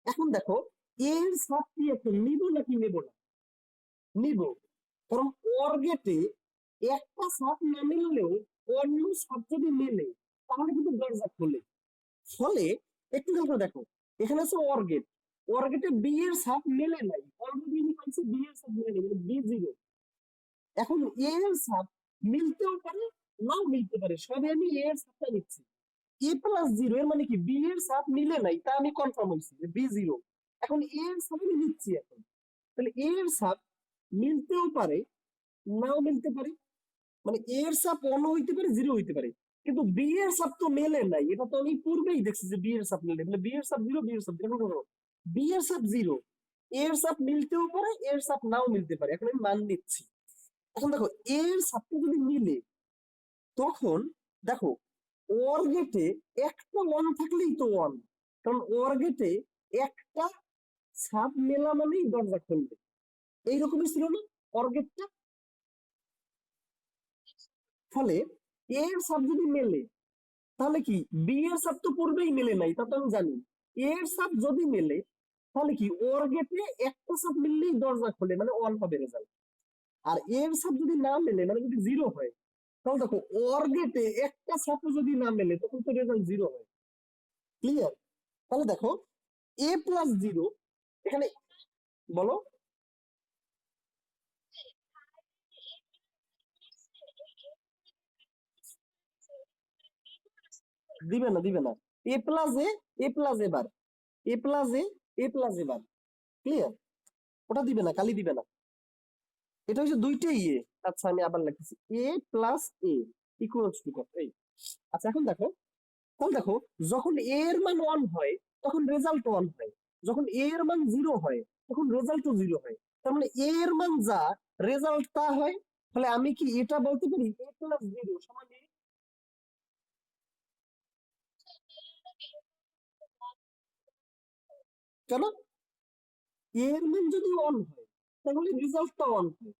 এখন দেখো এ এর সাথ কি এখন নিব নাকি নেব না, নিব। কারণ অর গেটে একটা সাথ না মিললেও অন্য সাথ যদি মেলে তাহলে কিন্তু দরজা খোলে। ফলে একটু দেখো, দেখো এখানে আছে অর গেট, অর গেটে বি এর সাথ মেলে নাই, অলরেডি আমি পাইছি বি এর সাথ মেলে নাই, মানে বি জিরো। এখন এ এর সাথ মিলতেও পারে নাও মিলতে পারে, সবে আমি এ এর সাথটা নিচ্ছি। এ প্লাস 0 এর মানে কি বি এর সাথ মিলে নাই, তা আমি কনফার্ম হইছি যে বি জিরো। এখন এ এর সাথ আমি নিচ্ছি এখন, তাহলে এ এর সাথ মিলতেও পারে নাও মিলতে পারে, মানে এ এর সাথ 1 হইতে পারে 0 হইতে পারে, কিন্তু বি এর সাথ তো মেলে নাই, এটা তো আমি পূর্বেই দেখছি যে বি এর সাথ মেলে, বি এর সাথ 0, বি এর সাথ 0, বি এর সাথ 0, এর সাথ মিলতেও পারে এর সাথ নাও মিলতে পারে, এখন আমি মান নিচ্ছি। এখন দেখো এর সাথে যদি মিলে, তখন দেখো ওর গেটে একটা ওয়ান থাকলেই তো ওয়ান, কারণ ওর গেটে একটা সাপ মেলা মানেই দরজা খুলবে, এইরকমই ছিল না ওর গেটটা। ফলে এর সাপ যদি মেলে তাহলে কি বি এর সাপ তো পূর্বেই মেলে নাই, তা তো আমি জানি। এর সাপ যদি মেলে তাহলে কি ওর গেটে একটা সাপ মিললেই দরজা খোলে, মানে ওয়ান হবে রেজাল্ট। আর এর সাপ যদি না মেলে মানে যদি 0 হয়, তাহলে দেখো ওর গেটে একটা সাপ যদি না মেলে তখন তো রেজাল্ট 0 হয়, ক্লিয়ার। তাহলে দেখো এ প্লাস 0 এখানে, বলো। দিবে না, দিবে না, এ plus A, A plus A bar, A plus A, A plus A bar, clear. ওটা দিবে না, কালি দিবে না, এটা হচ্ছে দুইটাই এ। আচ্ছা আমি আবার লিখতেছি এ প্লাস এ ইকুয়ালস টু কত, এই। আচ্ছা এখন দেখো, তাহলে দেখো যখন এ এর মান 1 হয় তখন রেজাল্ট 1 হয়, যখন এ এর মান 0 হয় তখন রেজাল্টও 0 হয়, তার মানে এ এর মান যা রেজাল্ট তা হয়। তাহলে আমি কি এটা বলতে পারি এ প্লাস 0 সমান এ? কেন, এ এর মান যদি 1 হয় তাহলে রেজাল্টটা 1 হয়,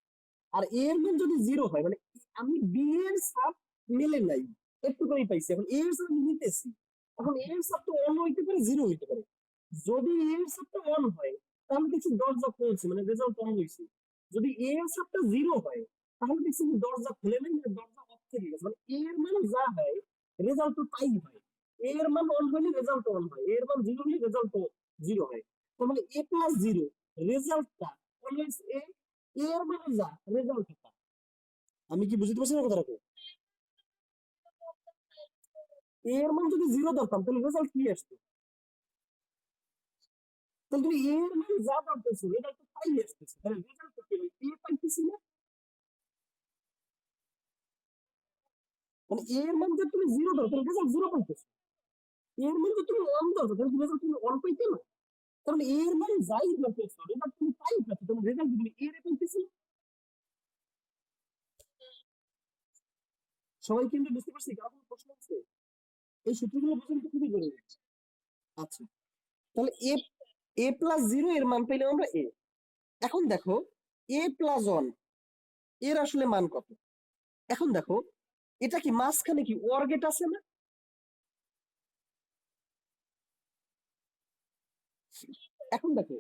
আর এ এর মান যদি 0 হয় মানে আমি বি এর সাথ মেলে নাই, একটু কমই পাইছি, এখন এ এর সাথে আমি নিতেছি। এখন এ এর সাথ তো 1 হইতে পারে 0 হইতে পারে, যদি এ এর সাথটা 1 হয় তাহলে দেখছি দরজা খুলছে, মানে রেজাল্ট 1 হইছে। যদি এ এর সাথটা 0 হয় তাহলে দেখছি যে দরজা খুলে নাই, মানে দরজা অফ থেকে গেছে, মানে এ এর মান যা হয় রেজাল্ট তো তাই হয়। এ এর মান 1 হলে রেজাল্ট 1 হয়, এ এর মান 0 হলে রেজাল্ট 0 হয়। তার মানে এ প্লাস 0 রেজাল্টটা অলওয়েজ এ, এ এর মান যা রেজাল্ট তা। আমি কি বুঝতে পারছি না কথাটাকে? এ এর মান যদি 0 ধরতাম তাহলে রেজাল্ট কি আসতো? তাহলে তুমি এ এর মান যা ধরতেছো রেজাল্ট তো তাই আসতেছে, তাহলে রেজাল্ট কি হবে? এ পাইতেছি না, মানে এ এর মান যদি তুমি 0 ধরো তাহলে রেজাল্ট 0 পাইতেছো। এ এর মান যদি তুমি 1 ধরো তাহলে রেজাল্ট তুমি 1 পাইতে না। কারণ এ এর মান যাই ধরতেছো রেজাল্ট তুমি তাই পাচ্ছ, তোমার রেজাল্ট তুমি এ এর পাইতেছি না। সবাই কিন্তু বুঝতে পারছি, কারো কোনো প্রশ্ন আছে? এই সূত্রগুলো বোঝা কিন্তু খুবই জরুরি। আচ্ছা, তাহলে এ প্লাস 0 এর মান পেলাম আমরা এ। এখন দেখো এ প্লাস 1 এর আসলে মান কত? এখন দেখো এটা কি মাঝখানে কি ওর গেট আছে না? এখন দেখো,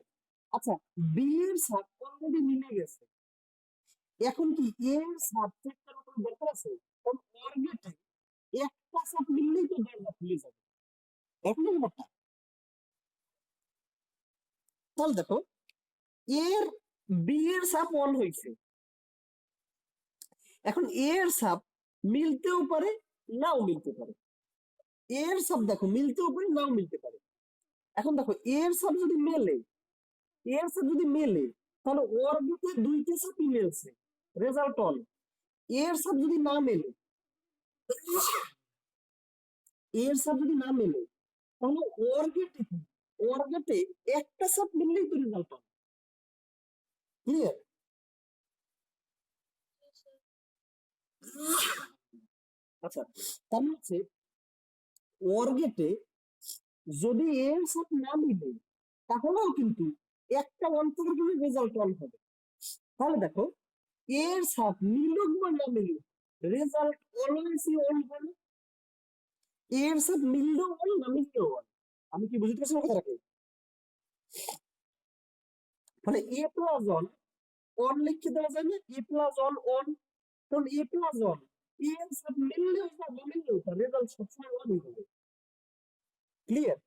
আচ্ছা, বি এর সাথ অলরেডি মিলে গেছে, এখন কি এ এর সাথ চেক করার কোনো দরকার আছে? কারণ ওর গেটে একটা সাথ মিললেই তো দরজা খুলে যাবে। এখন ব্যাপারটা, তাহলে দেখো এর বি এর সাপ 1 হয়েছে, এখন এ এর সাপ মিলতেও পারে নাও মিলতে পারে। এর সাপ দেখো মিলতেও পারে নাও মিলতে পারে। এখন দেখো এর সাপ যদি মেলে, এর সাপ যদি মেলে তাহলে ওর ভিতরে দুইটা সাপই মিলছে, রেজাল্ট অন। এর সাপ যদি না মেলে, এর সাপ যদি না মেলে তাহলে ওর গেটে কি, ওর গেটে একটা সাপ মিললেই তো রেজাল্ট অন। ক্লিয়ার? আচ্ছা, তার মানে হচ্ছে ওর গেটে যদি এর সাপ না মিলে তাহলেও কিন্তু একটা অন্তর্গত রেজাল্ট অন হবে। তাহলে দেখো এর সাথ মিলুক বা না মিলুক রেজাল্ট অলওয়েজ অন হবে। এর সাথ মিললেও অন না মিললেও অন। আমি কি বুঝতে পারছি কথাটাকে? মানে এ প্লাস অন অন লিখে দেওয়া যায় না, এ প্লাস অন অন, কারণ এ প্লাস অন এর সাথ মিললেও বা না মিললেও তার রেজাল্ট সবসময় অনই হবে। ক্লিয়ার?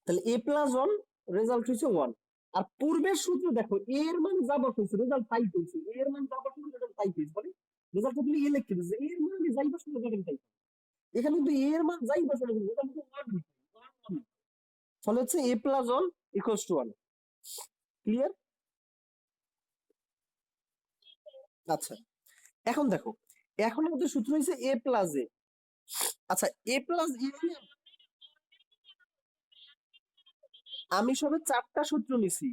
তাহলে এ প্লাস অন রেজাল্ট হচ্ছে 1। আর পূর্বের সূত্রে দেখো এর মান যা বসাইছে রেজাল্ট তাই পেয়েছে, এর মান যা বসাইছে রেজাল্ট তাই পেয়েছে, মানে রেজাল্ট তুমি এ লিখতে দিচ্ছে, এর মান যাই বসাইছে রেজাল্ট তাই। এখানে কিন্তু এর মান যাই বসানো রেজাল্ট কিন্তু 1। ফলে হচ্ছে এ প্লাস 1 ইকুয়ালস টু 1। ক্লিয়ার? আচ্ছা, এখন দেখো এখন আমাদের সূত্র হচ্ছে এ প্লাস এ। আচ্ছা, এ প্লাস এ আমি সবে 4টা সূত্র নিছি,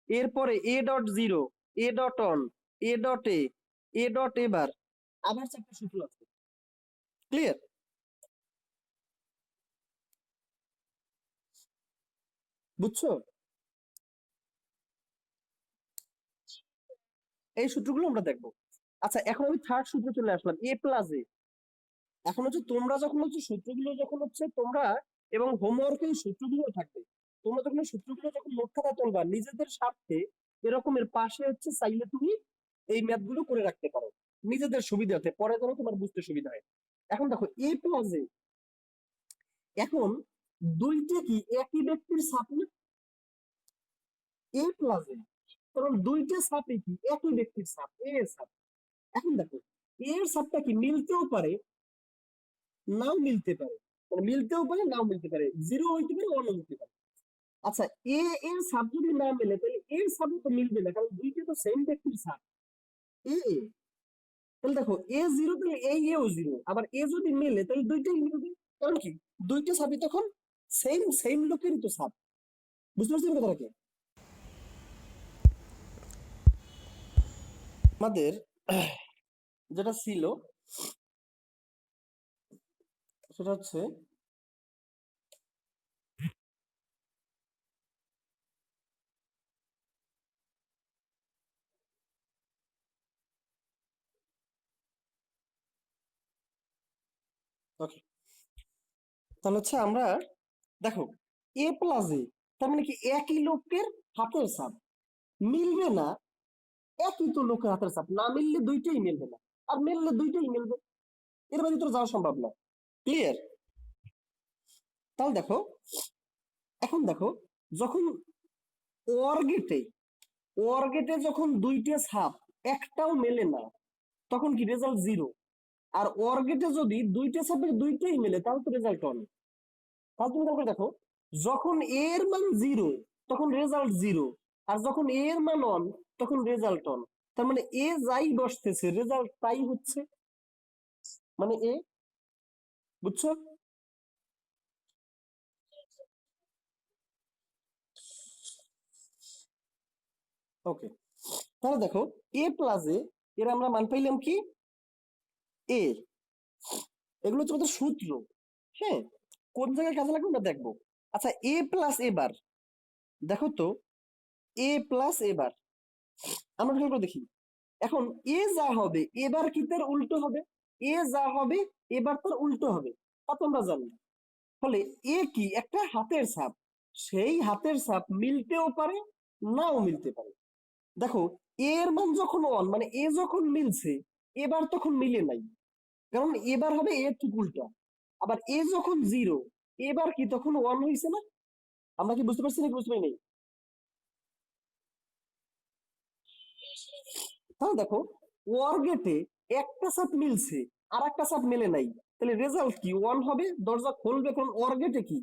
এরপরে A dot zero, A dot on, A dot A dot এবার আবার 4টা সূত্র আছে। ক্লিয়ার? বুঝছো? এই সূত্রগুলো আমরা দেখবো। আচ্ছা, এখন আমি থার্ড সূত্রে চলে আসলাম, এ প্লাস এ। এখন হচ্ছে তোমরা যখন হচ্ছে সূত্রগুলো যখন হচ্ছে তোমরা এবং হোমওয়ার্কে সূত্রগুলো থাকবে, তোমরা যখন সূত্রগুলো যখন নোট খাতা তুলবা নিজেদের স্বার্থে এরকমের পাশে হচ্ছে চাইলে তুমি এই ম্যাথ গুলো করে রাখতে পারো নিজেদের সুবিধাতে, পরে যেন তোমার বুঝতে সুবিধা হয়। এখন দেখো এ প্লাস এ, এখন দুইটা কি একই ব্যক্তির সাপ না? এ প্লাস এ, কারণ দুইটা সাপে কি একই ব্যক্তির সাপ, এ এর সাপ। এখন দেখো এর সাপটা কি মিলতেও পারে নাও মিলতে পারে, মানে মিলতেও পারে নাও মিলতে পারে, 0 হইতে পারে 1 হইতে পারে। আচ্ছা, এ এর সাব যদি না মেলে তাহলে এর সাব তো মিলবে না, কারণ দুইটা তো সেম ব্যক্তির সাব এ এ। তাহলে দেখো এ 0 তাহলে এই এও 0, আবার এ যদি মেলে তাহলে দুইটাই মিলবে, কারণ কি দুইটা সাবই তখন সেম সেম লোকেরই তো সাব। বুঝতে পারছেন কথাটা কি? আমাদের যেটা ছিল সেটা হচ্ছে, ওকে, তাহলে হচ্ছে আমরা দেখো এ প্লাস এ, তার মানে কি একই লোকের হাতের সাব মিলবে না, একই তো লোকের হাতের সাপ, না মিললে দুইটাই মিলবে না, আর মিললে দুইটাই মিলবে, এর বাইরে তো যাওয়া সম্ভব না। ক্লিয়ার? তাহলে দেখো এখন দেখো যখন ওর গেটে, ওর গেটে যখন দুইটা সাপ একটাও মেলে না তখন কি রেজাল্ট 0। আর ওর গেটে যদি দুইটা সাপের দুইটাই মেলে তাহলে তো রেজাল্ট অন। তাহলে তুমি তারপরে দেখো, যখন এ এর মান জিরো তখন রেজাল্ট জিরো, আর যখন এ এর মান অন তখন রেজাল্ট অন। তার মানে এ যাই বসতেছে রেজাল্ট তাই হচ্ছে, মানে এ, বুঝছো? ওকে, তাহলে দেখো এ প্লাস এর আমরা মান পাইলাম কি এ। এগুলো হচ্ছে আমাদের সূত্র। হ্যাঁ, কোন জায়গায় কাজে লাগবে আমরা দেখবো। আচ্ছা, এ প্লাস এবার দেখো তো, এ প্লাস এবার আমরা খেয়াল করে দেখি। এখন এ যা হবে এবার কি তার উল্টো হবে, এ যা হবে এবার তার উল্টো হবে, তা তোমরা জানো। ফলে এ কি একটা হাতের ছাপ, সেই হাতের ছাপ মিলতেও পারে নাও মিলতে পারে। দেখো এর মান যখন ওয়ান মানে এ যখন মিলছে এবার তখন মিলে নাই, কারণ এবার হবে এর ঠিক উল্টা। আবার এ যখন জিরো এবার কি তখন ওয়ান হয়েছে না? আমরা কি বুঝতে পারছি নাকি বুঝতে পারি নাই? তাহলে দেখো ওয়ার গেটে একটা সাপ মিলছে আর একটা সাপ মেলে নাই, তাহলে রেজাল্ট কি ওয়ান হবে, দরজা খুলবে। কারণ ওয়ার গেটে কি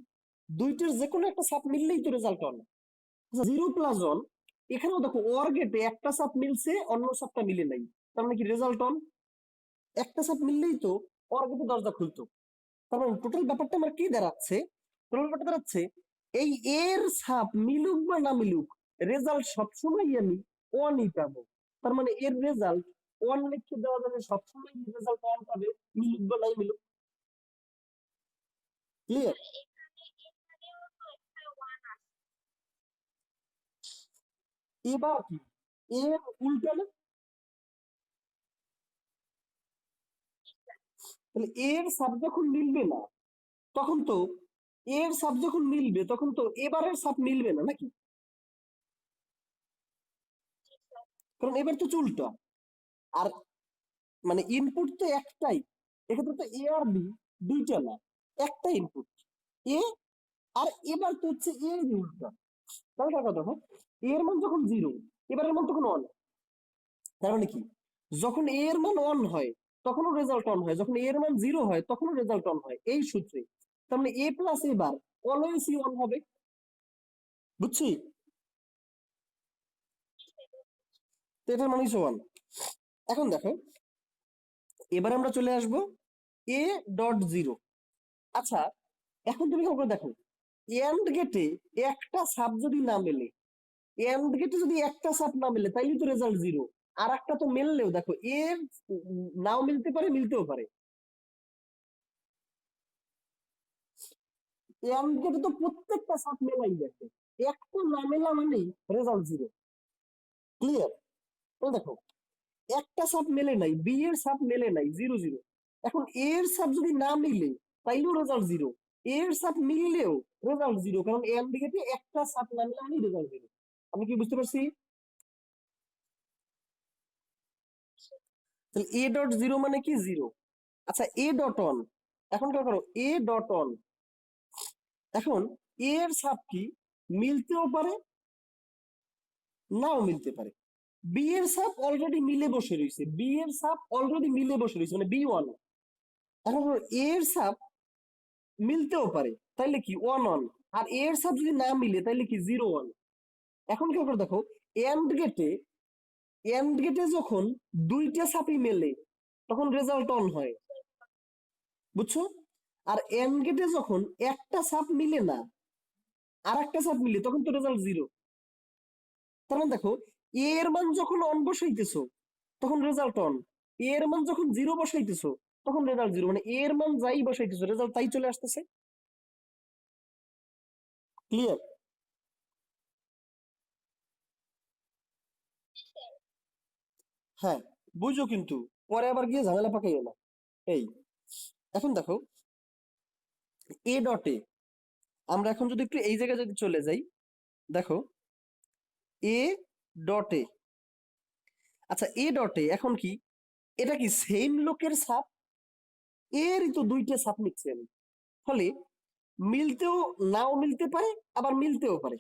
দুইটার যে কোনো একটা সাপ মিললেই তো result one. Zero plus one, এখানেও দেখো ওয়ার গেটে একটা সাপ মিলছে অন্য সাপটা মিলে নাই, তার মানে কি রেজাল্ট ওয়ান। একটা সাপ মিললেই তো ওয়ার গেটে দরজা খুলতো। তার মানে টোটাল ব্যাপারটা আমার কি দাঁড়াচ্ছে, টোটাল ব্যাপারটা দাঁড়াচ্ছে এই এর সাপ মিলুক বা না মিলুক রেজাল্ট সবসময় আমি ওয়ানই পাবো। তার মানে এর রেজাল্ট ওয়ান লিখে দেওয়া যাবে, সবসময় রেজাল্ট ওয়ান পাবে, মিলুক বা নাই মিলুক। ক্লিয়ার? এবার কি এর উল্টা না, তাহলে এর সাপ যখন মিলবে না তখন তো, এর সাপ যখন মিলবে তখন তো এবারের সাপ মিলবে না নাকি, কারণ এবার তো উল্টা। আর মানে ইনপুট তো একটাই, এক্ষেত্রে তো এ আর বি দুইটা না, একটা ইনপুট এ, আর এবার তো হচ্ছে এর উল্টা। তাহলে কার কথা দেখো, এর মান যখন জিরো এবারের মান তখন ওয়ান। তার মানে কি যখন এর মান ওয়ান হয় তখনও রেজাল্ট অন হয়, যখন এর মান জিরো হয় তখনও রেজাল্ট অন হয়, এই সূত্রে। তার মানে এ প্লাস এবার অলওয়েজ ওয়ান হবে, বুঝছি? তো এটার মানে হচ্ছে ওয়ান। এখন দেখো এবার আমরা চলে আসবো এ ডট জিরো। আচ্ছা, এখন তুমি খেয়াল করে দেখো, এন্ড গেটে একটা সাব যদি না মেলে, এন্ড গেটে যদি একটা সাব না মেলে তাইলে তো রেজাল্ট জিরো। আর একটা তো মেললেও দেখো এর নাও মিলতে পারে মিলতেও পারে। এন্ড গেটে তো প্রত্যেকটা সাব মেলাই দেখে, একটা না মেলা মানেই রেজাল্ট জিরো। ক্লিয়ার? তো দেখো একটা সাব মেলে নাই, বি এর সাব মেলে নাই, জিরো জিরো। এখন এ এর সাব যদি না মিলে তাইলেও রেজাল্ট জিরো, এর সাব মিললেও রেজাল্ট জিরো, কারণ এন্ড গেটে একটা সাব না মিলে মানে রেজাল্ট জিরো। আমি কি বুঝতে পারছি? তাহলে এ ডট জিরো মানে কি জিরো। আচ্ছা, এ ডট অন, এখন কি করো এ ডট অন। এখন এর সাব কি মিলতেও পারে নাও মিলতে পারে। বি এর সাব অলরেডি মিলে বসে রয়েছে, বি এর সাব অলরেডি মিলে বসে রয়েছে মানে বি ওয়ান। এখন এর সাব মিলতেও পারে তাইলে কি ওয়ান ওয়ান, আর এর সাব যদি না মিলে তাইলে কি জিরো ওয়ান। এখন কি করে দেখো, এন্ড গেটে, এন্ড গেটে যখন দুইটা সাপই মেলে তখন রেজাল্ট অন হয়, বুঝছো? আর এন্ড গেটে যখন একটা সাপ মিলে না আর একটা সাপ মিলে তখন তো রেজাল্ট জিরো। তার মানে দেখো এর মান যখন অন বসাইতেছো তখন রেজাল্ট অন, এর মান যখন জিরো বসাইতেছো তখন রেজাল্ট জিরো, মানে এর মান যাই বসাইতেছো রেজাল্ট তাই চলে আসতেছে। ক্লিয়ার? হ্যাঁ, বুঝো, কিন্তু পরে আবার গিয়ে ঝামেলা পাকাইও না। এই এখন দেখো এ ডটে, আমরা এখন যদি একটু এই জায়গায় যদি চলে যাই, দেখো এ ডটে, আচ্ছা এ ডটে এখন কি এটা কি সেম লোকের সাপ, এরই তো দুইটা সাপ নিচ্ছে আমি। ফলে মিলতেও নাও মিলতে পারে আবার মিলতেও পারে।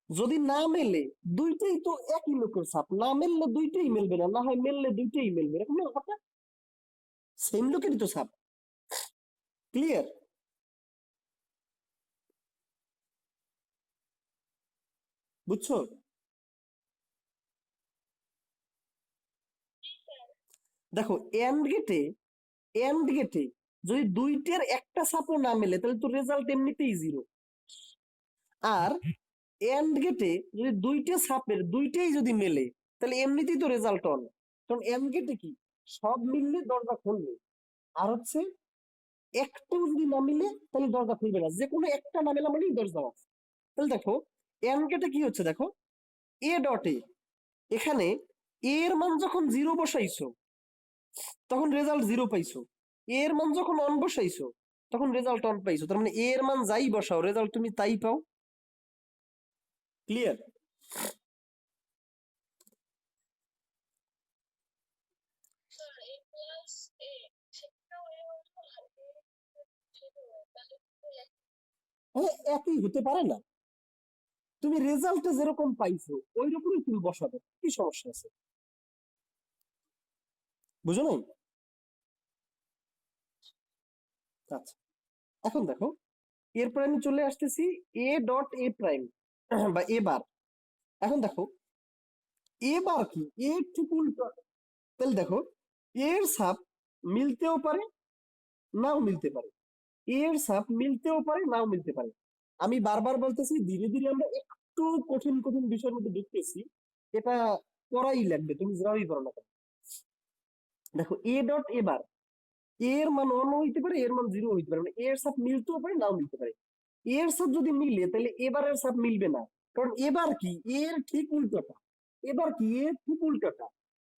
যদি না মেলে দুইটাই তো একই লোকের সাপ, না মেললে দুইটাই মেলবে না, না হয় মেললে দুইটাই মেলবে, এরকম না ব্যাপারটা? সেম লোকেরই তো সাব। ক্লিয়ার? বুঝছো? দেখো এন্ড গেটে যদি দুইটার একটা সাপও না মেলে তাহলে তো রেজাল্ট এমনিতেই জিরো। আর এন্ড গেটে যদি দুইটা সাপের দুইটাই যদি মেলে তাহলে এমনিতেই তো রেজাল্ট অন। কারণ এন্ড গেটে কি সব মিললে দরজা খুলবে, আর হচ্ছে একটাও যদি না মিলে তাহলে দরজা খুলবে না, যে কোনো একটা না মেলা মানেই দরজা আছে। তাহলে দেখো এন্ড গেটে কি হচ্ছে, দেখো এ ডটে এখানে এর মান যখন জিরো বসাইছো তখন রেজাল্ট জিরো পাইছো, এর মান যখন অন বসাইছো তখন রেজাল্ট অন পাইছো, তার মানে এর মান যাই বসাও রেজাল্ট তুমি তাই পাও। ক্লিয়ার? হ্যাঁ, একই হতে পারে না, তুমি রেজাল্টে যেরকম পাইছো ওই রকমই তুমি বসাবে, কি সমস্যা আছে? বুঝো নাই? আচ্ছা, এখন দেখো এরপর আমি চলে আসতেছি এ ডট এ প্রাইম বা এ বার। এখন দেখো এ বার কি, এ ঠিক উল্টো। তাহলে দেখো এর সাপ মিলতেও পারে নাও মিলতে পারে, এর সাপ মিলতেও পারে নাও মিলতে পারে। আমি বারবার বলতেছি ধীরে ধীরে আমরা একটু কঠিন কঠিন বিষয়ের মধ্যে ঢুকতেছি, এটা করাই লাগবে তুমি যেভাবেই করো না কেন। দেখো এ ডট এবার এর মান অন হইতে পারে এর মান জিরো হইতে পারে, মানে এর সাপ মিলতেও পারে নাও মিলতে পারে। এর সাপ যদি মিলে তাহলে এবারের সাপ মিলবে না, কারণ এবার কি এর ঠিক উল্টোটা, এবার কি এর ঠিক উল্টোটা।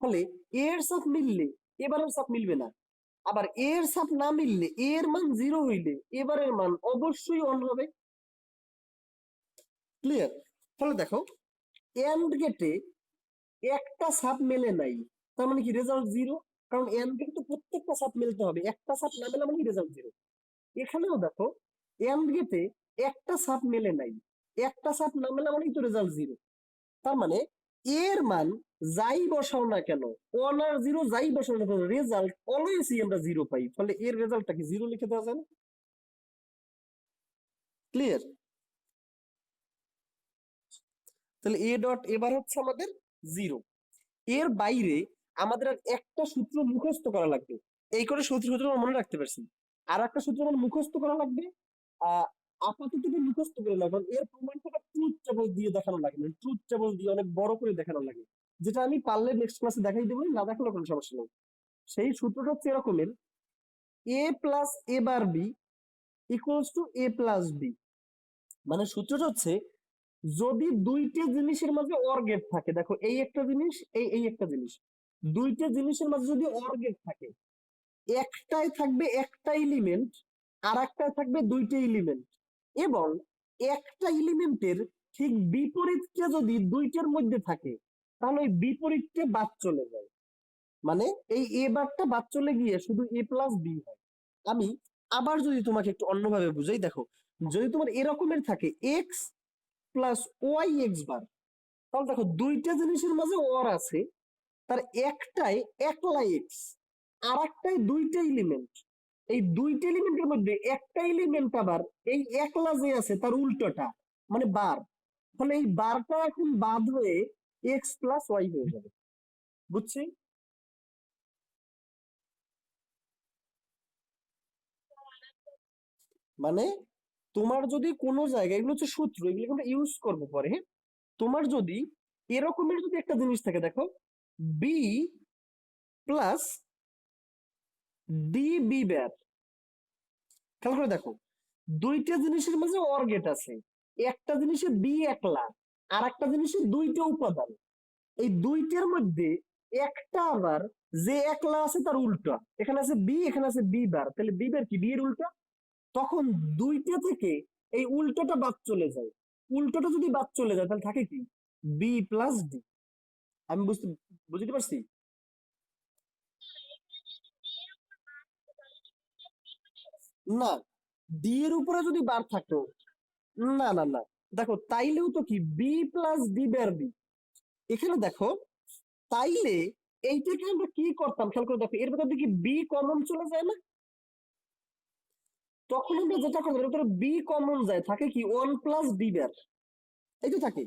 ফলে এর সাপ মিললে এবারের সাপ মিলবে না, আবার এর সাপ না মিললে এর মান জিরো হইলে এবারের মান অবশ্যই অন হবে। ক্লিয়ার? ফলে দেখো এন্ড গেটে একটা সাপ মেলে নাই, তার মানে কি রেজাল্ট জিরো, কারণ এন্ড গেটে তো প্রত্যেকটা সাপ মিলতে হবে, একটা সাপ না মেলা মানে রেজাল্ট জিরো। এখানেও দেখো এন্ড গেটে একটা সাপ মেলে নাই, একটা সাপ না মেলা মানেই তো রেজাল্ট জিরো। তার মানে এর মান যাই বসাও না কেন, ওয়ান আর জিরো যাই বসাও না কেন রেজাল্ট অলওয়েজই আমরা জিরো পাই, ফলে এর রেজাল্টটাকে জিরো লিখে দেওয়া যায় না। ক্লিয়ার? তাহলে এ ডট এবার হচ্ছে আমাদের জিরো। এর বাইরে আমাদের আর একটা সূত্র মুখস্থ করা লাগবে। এই করে সূত্র আমরা মনে রাখতে পারছি, আর একটা সূত্র আমার মুখস্থ করা লাগবে। আহ আপাতত এটা মুখস্থ করে না, কারণ এর প্রমাণটা ট্রুথ টেবল দিয়ে দেখানো লাগে, মানে ট্রুথ টেবল দিয়ে অনেক বড় করে দেখানো লাগে, যেটা আমি পারলে নেক্সট ক্লাসে দেখাই দেবো, না দেখালেও কোনো সমস্যা নেই। সেই সূত্রটা হচ্ছে এরকমের, A plus A bar B equals to A plus B. মানে সূত্রটা হচ্ছে যদি দুইটা জিনিসের মাঝে অর গেট থাকে, দেখো এই একটা জিনিস এই একটা জিনিস, দুইটা জিনিসের মাঝে যদি অর গেট থাকে, একটাই থাকবে একটা এলিমেন্ট আর একটাই থাকবে দুইটা এলিমেন্ট, এবং একটা এলিমেন্টের ঠিক বিপরীতটা যদি দুইটার মধ্যে থাকে তাহলে ওই বিপরীতটা বাদ চলে যায়, মানে এই এ বারটা বাদ চলে গিয়ে শুধু এ প্লাস বি হয়। আমি আবার যদি তোমাকে একটু অন্যভাবে বুঝাই, দেখো যদি তোমার এরকমের থাকে x plus Y x bar, তাহলে দেখো দুইটা জিনিসের মাঝে ওর আছে, তার একটাই একলা এক্স আর একটাই দুইটা এলিমেন্ট, এই দুইটা এলিমেন্টের মধ্যে একটা এলিমেন্ট আবার এই একলা যে আছে তার উল্টোটা, মানে বার। ফলে এই বারটা এখন বাদ হয়ে এক্স প্লাস ওয়াই হয়ে যাবে। বুঝছি? মানে তোমার যদি কোনো জায়গায়, এগুলো হচ্ছে সূত্র, এগুলো আমরা ইউজ করবো পরে, হ্যাঁ? তোমার যদি এরকমের যদি একটা জিনিস থাকে, দেখো বি প্লাস ডি বি ব্যার, খেয়াল করে দেখো দুইটা জিনিসের মাঝে অর গেট আছে, একটা জিনিসে বি একলা আর একটা জিনিসে দুইটা উপাদান, এই দুইটার মধ্যে একটা আবার যে একলা আছে তার উল্টা, এখানে আছে বি এখানে আছে বি বার, তাহলে বি বার কি বি এর উল্টা, তখন দুইটা থেকে এই উল্টোটা বাদ চলে যায়, উল্টোটা যদি বাদ চলে যায় তাহলে থাকে কি বি প্লাস ডি। আমি বুঝতে পারছি? না, ডি এর উপরে যদি বার থাকতো, না না না, দেখো তাইলেও তো কি B plus D bar B, এখানে দেখো তাইলে এইটাকে আমরা কি করতাম খেয়াল করে দেখো, এর ভেতর দিকে বি কমন চলে যায় না? তখন আমরা যেটা করবো, এর ভেতরে বি কমন যায়, থাকে কি 1 + d², এই তো থাকে।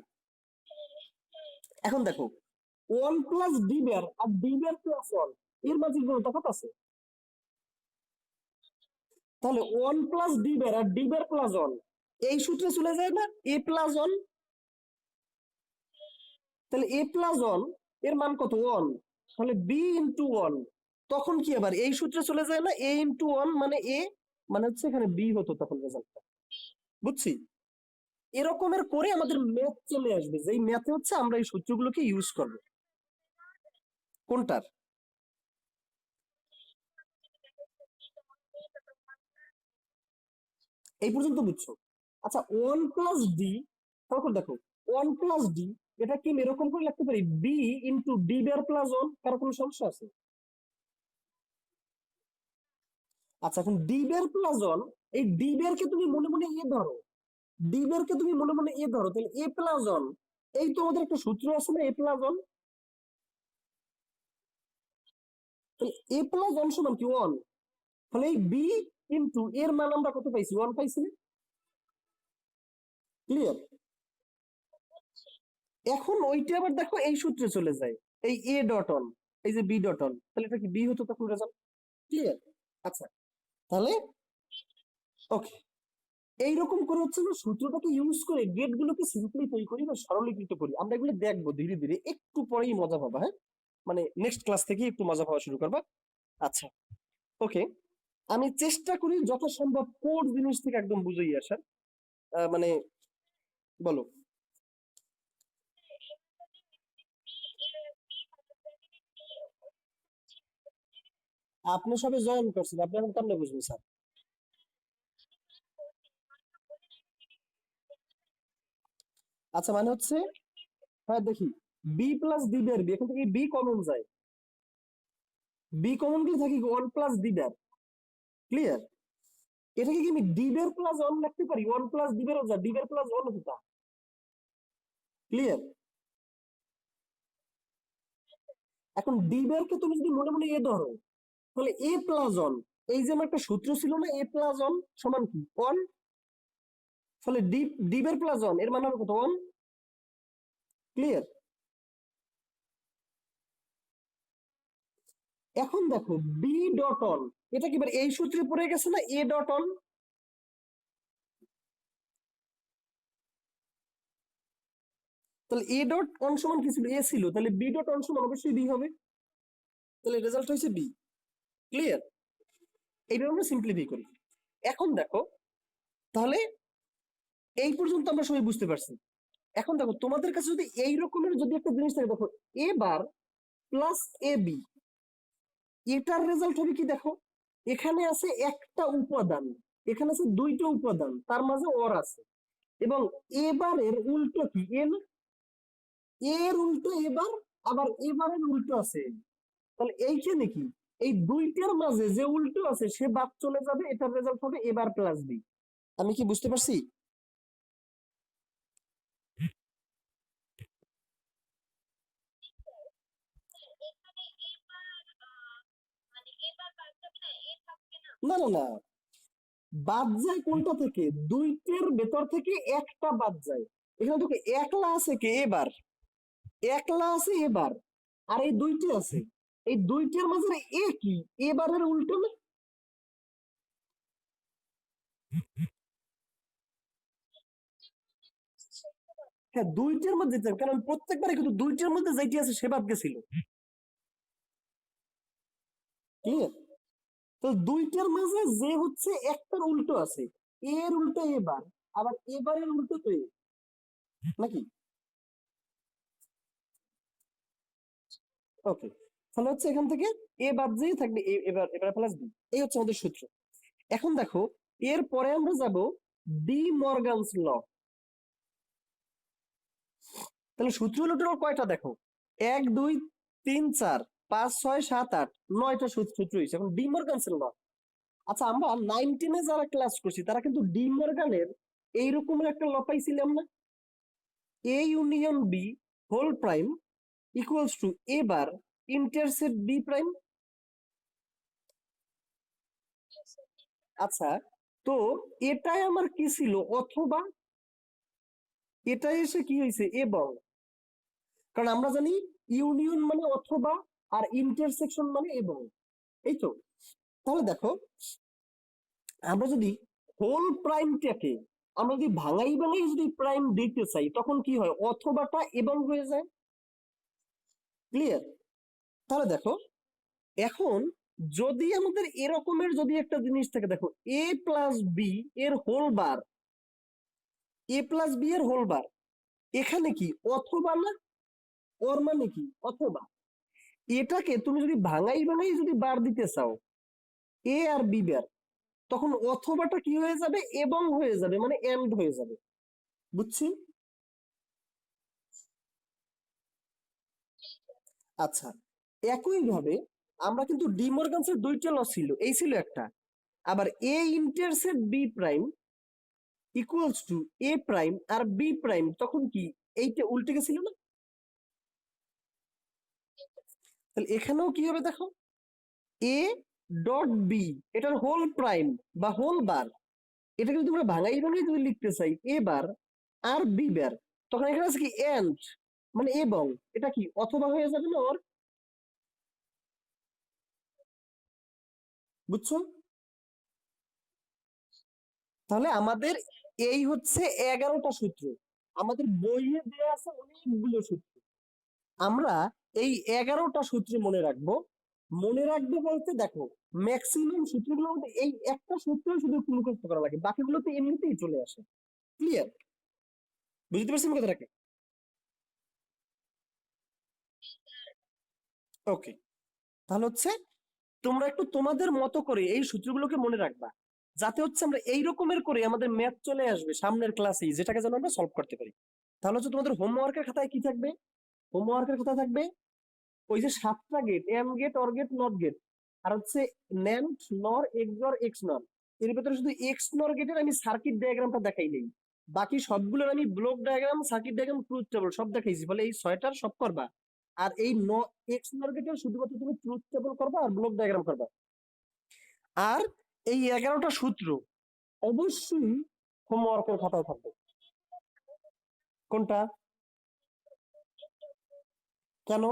এখন দেখো 1 + d² আর d²+1 এর মাঝে কোনো তফাৎ আছে? তাহলে 1 + d² আর d²+1 এই সূত্রে চলে যায় না, a+1। তাহলে a+1 এর মান কত? 1। তাহলে b × 1, তখন কি আবার এই সূত্রে চলে যায় না, a × 1 মানে a, মানে হচ্ছে এখানে b হতো তখন রেজাল্টটা। বুঝছি? এরকমের করে আমাদের ম্যাথ চলে আসবে, যেই ম্যাথে হচ্ছে আমরা এই সূত্রগুলোকে ইউজ করব। কোনটার? এই পর্যন্ত বুঝছো? আচ্ছা 1 + d, তারপর দেখো 1 + d, এটা কি এরকম করে লিখতে পারি b × d²+1, কারো কোনো সমস্যা আছে? আচ্ছা এখন d²+1, এই d² তুমি মনে মনে এ ধরো, d² তুমি মনে মনে এ ধরো, তাহলে a+1, এই তো আমাদের একটা সূত্র আছে না a+1, তাহলে a+1 সমান কি 1। তাহলে এই b × এর মান আমরা কত পাইছি? 1 পাইছি না? ক্লিয়ার? এখন ওইটা আবার দেখো এই সূত্রে চলে যায়, এই a.1, এই যে b.1, তাহলে এটা কি b হতো তখন রেজাল্ট। ক্লিয়ার? আচ্ছা তাহলে ওকে, এইরকম করে হচ্ছে না সূত্রটাকে ইউজ করে গেট গুলোকে সিম্পলিফাই করি বা সরলীকৃত করি। আমরা এগুলো দেখবো ধীরে ধীরে, একটু পরেই মজা পাবা। হ্যাঁ, মানে নেক্সট ক্লাস থেকে একটু মজা পাওয়া শুরু করবা। আচ্ছা ওকে, আমি চেষ্টা করি যথাসম্ভব কোর জিনিস থেকে একদম বুঝেই আসার। মানে বলো। আপনি সবে জয়েন করছেন, আপনি এখন কেমনে বুঝবেন স্যার? আচ্ছা মানে হচ্ছে, হ্যাঁ দেখি, b+d², এখান থেকে বি কমন যায়, বি কমন গেলে থাকি 1 + d²। ক্লিয়ার? এটাকে কি আমি d²+1 লিখতে পারি? 1 + d², d²+1 হতো। ক্লিয়ার? এখন d² তুমি যদি মনে মনে এ ধরো, তাহলে a+1, এই যে আমার একটা সূত্র ছিল না, a+1 সমান কি 1, তাহলে d²+1 এর মান হবে কত? 1। ক্লিয়ার? এখন দেখো b.1, এটা কি এবার এই সূত্রে পড়ে গেছে না a.1, তাহলে a.1 সমান কি ছিল? a ছিল, তাহলে b.1 সমান অবশ্যই b হবে, তাহলে রেজাল্ট হয়েছে b। ক্লিয়ার? এইভাবে আমরা সিম্পলিফাই করি। এখন দেখো, তাহলে এই পর্যন্ত আমরা সবাই বুঝতে পারছি। এখন দেখো তোমাদের কাছে যদি এই রকমের যদি একটা জিনিস থাকে, দেখো a+ab, এটার রেজাল্ট হবে কি দেখো, এখানে আছে একটা উপাদান, এখানে আছে দুইটা উপাদান, তার মাঝে অর আছে, এবং এবারের উল্টো কি এন, এর উল্টো এবার, আবার এবারের উল্টো আছে। তাহলে এইখানে কি, এই দুইটার মাঝে যে উল্টো আছে সে বাদ চলে যাবে, এটার রেজাল্ট হবে এবার+বি। আমি কি বুঝতে পারছি? না না না, বাদ যায় কোনটা থেকে? দুইটার ভেতর থেকে একটা বাদ যায়। এখানে তোকে একলা আছে কে? এবার একলা আছে এবার, আর এই দুইটি আছে, এই দুইটার মাঝে এ কি এবারের উল্টো না? হ্যাঁ দুইটার মধ্যে যেতে হবে, কারণ প্রত্যেকবারে কিন্তু দুইটার মধ্যে যেটি আছে সে বাদ গেছিল। ক্লিয়ার? তো দুইটার মাঝে যে হচ্ছে একটার উল্টো আছে, এর উল্টো এবার, আবার এবারের উল্টো তো এ, নাকি? ওকে, তাহলে হচ্ছে এখান থেকে এ বাদ যেয়ে থাকবে এবার এবার+বি, এই হচ্ছে আমাদের সূত্র। এখন দেখো এর পরে আমরা যাব ডি মর্গানস ল। তাহলে সূত্র হলো টোটাল কয়টা দেখো, 1 2 3 4 5 6 7 8, 9টা সূত্র হয়েছে। এখন ডি মর্গানস ল, আচ্ছা আমরা 19-এ যারা ক্লাস করছি তারা কিন্তু ডি মর্গানের এইরকমের একটা ল পাইছিলাম না, A union B whole prime equals to A bar intersect B prime. আচ্ছা, তো এটাই আমার কি ছিল, অথবা এটাই এসে কি হয়েছে এবং, কারণ আমরা জানি ইউনিয়ন মানে অথবা, আর ইন্টারসেকশন মানে এবং, এই তো। তাহলে দেখো, আমরা যদি হোল প্রাইমটাকে আমরা যদি ভাঙাই ভাঙাই যদি প্রাইম দিতে চাই, তখন কি হয়, অথবাটা এবং হয়ে যায়। ক্লিয়ার? তাহলে দেখো, এখন যদি আমাদের এরকমের যদি একটা জিনিস থাকে, দেখো এ প্লাস বি এর হোল বার, এ প্লাস বি এর হোল বার, এখানে কি অথবা না, ওর মানে কি অথবা। এটাকে তুমি যদি ভাঙাই ভাঙাই যদি বার দিতে চাও, এ আর বি বার, তখন অথবাটা কি হয়ে যাবে, এবং হয়ে যাবে, মানে এন্ড হয়ে যাবে। বুঝছি? আচ্ছা, একই ভাবে আমরা কিন্তু ডি মর্গানসের দুইটা ল ছিল, এই ছিল একটা, আবার A intersect B prime equals to A prime আর বি প্রাইম, তখন কি এইটা উল্টে গেছিল না? তাহলে এখানেও কি হবে দেখো, এ ডট বি এটার হোল প্রাইম বা হোল বার, এটাকে যদি আমরা ভাঙাই ভাঙাই যদি লিখতে চাই এ বার আর বি বার, তখন এখানে আছে কি এন্ড, মানে এবং, এটা কি অথবা হয়ে যাবে না ওর? বুঝছো? তাহলে আমাদের এই হচ্ছে 11টা সূত্র, আমাদের বইয়ে দেওয়া আছে অনেকগুলো সূত্র। আমরা এই 11টা সূত্র মনে রাখবো। মনে রাখবো বলতে দেখো, ম্যাক্সিমাম সূত্রগুলোর মধ্যে এই একটা সূত্র শুধু একটু মুখস্থ করা লাগে, বাকিগুলো তো এমনিতেই চলে আসে। ক্লিয়ার? বুঝতে পারছেন কথাটাকে? ওকে, তাহলে হচ্ছে তোমরা একটু তোমাদের মতো করে এই সূত্রগুলোকে মনে রাখবা, যাতে হচ্ছে আমরা এই রকমের করে আমাদের ম্যাথ চলে আসবে সামনের ক্লাসেই, যেটাকে যেন আমরা সলভ করতে পারি। তাহলে হচ্ছে তোমাদের হোমওয়ার্কের খাতায় কি থাকবে, হোমওয়ার্কের খাতায় থাকবে ওই যে 7টা gate, and gate, or gate, not gate, আর হচ্ছে ন্যান্ড, নর, এক্সর, এক্স নর। এর ভেতরে শুধু এক্স নর গেটের আমি সার্কিট ডায়াগ্রামটা দেখাই নেই, বাকি সবগুলোর আমি block diagram, circuit diagram, truth table সব দেখাইছি, বলে এই 6টার সব করবা। আর এই এক্স নর গেটের শুধুমাত্র তুমি ট্রুথ টেবল করবা আর ব্লক ডায়াগ্রাম করবা। আর এই 11টা সূত্র অবশ্যই হোমওয়ার্কের খাতায় থাকবে। কোনটা? কেন?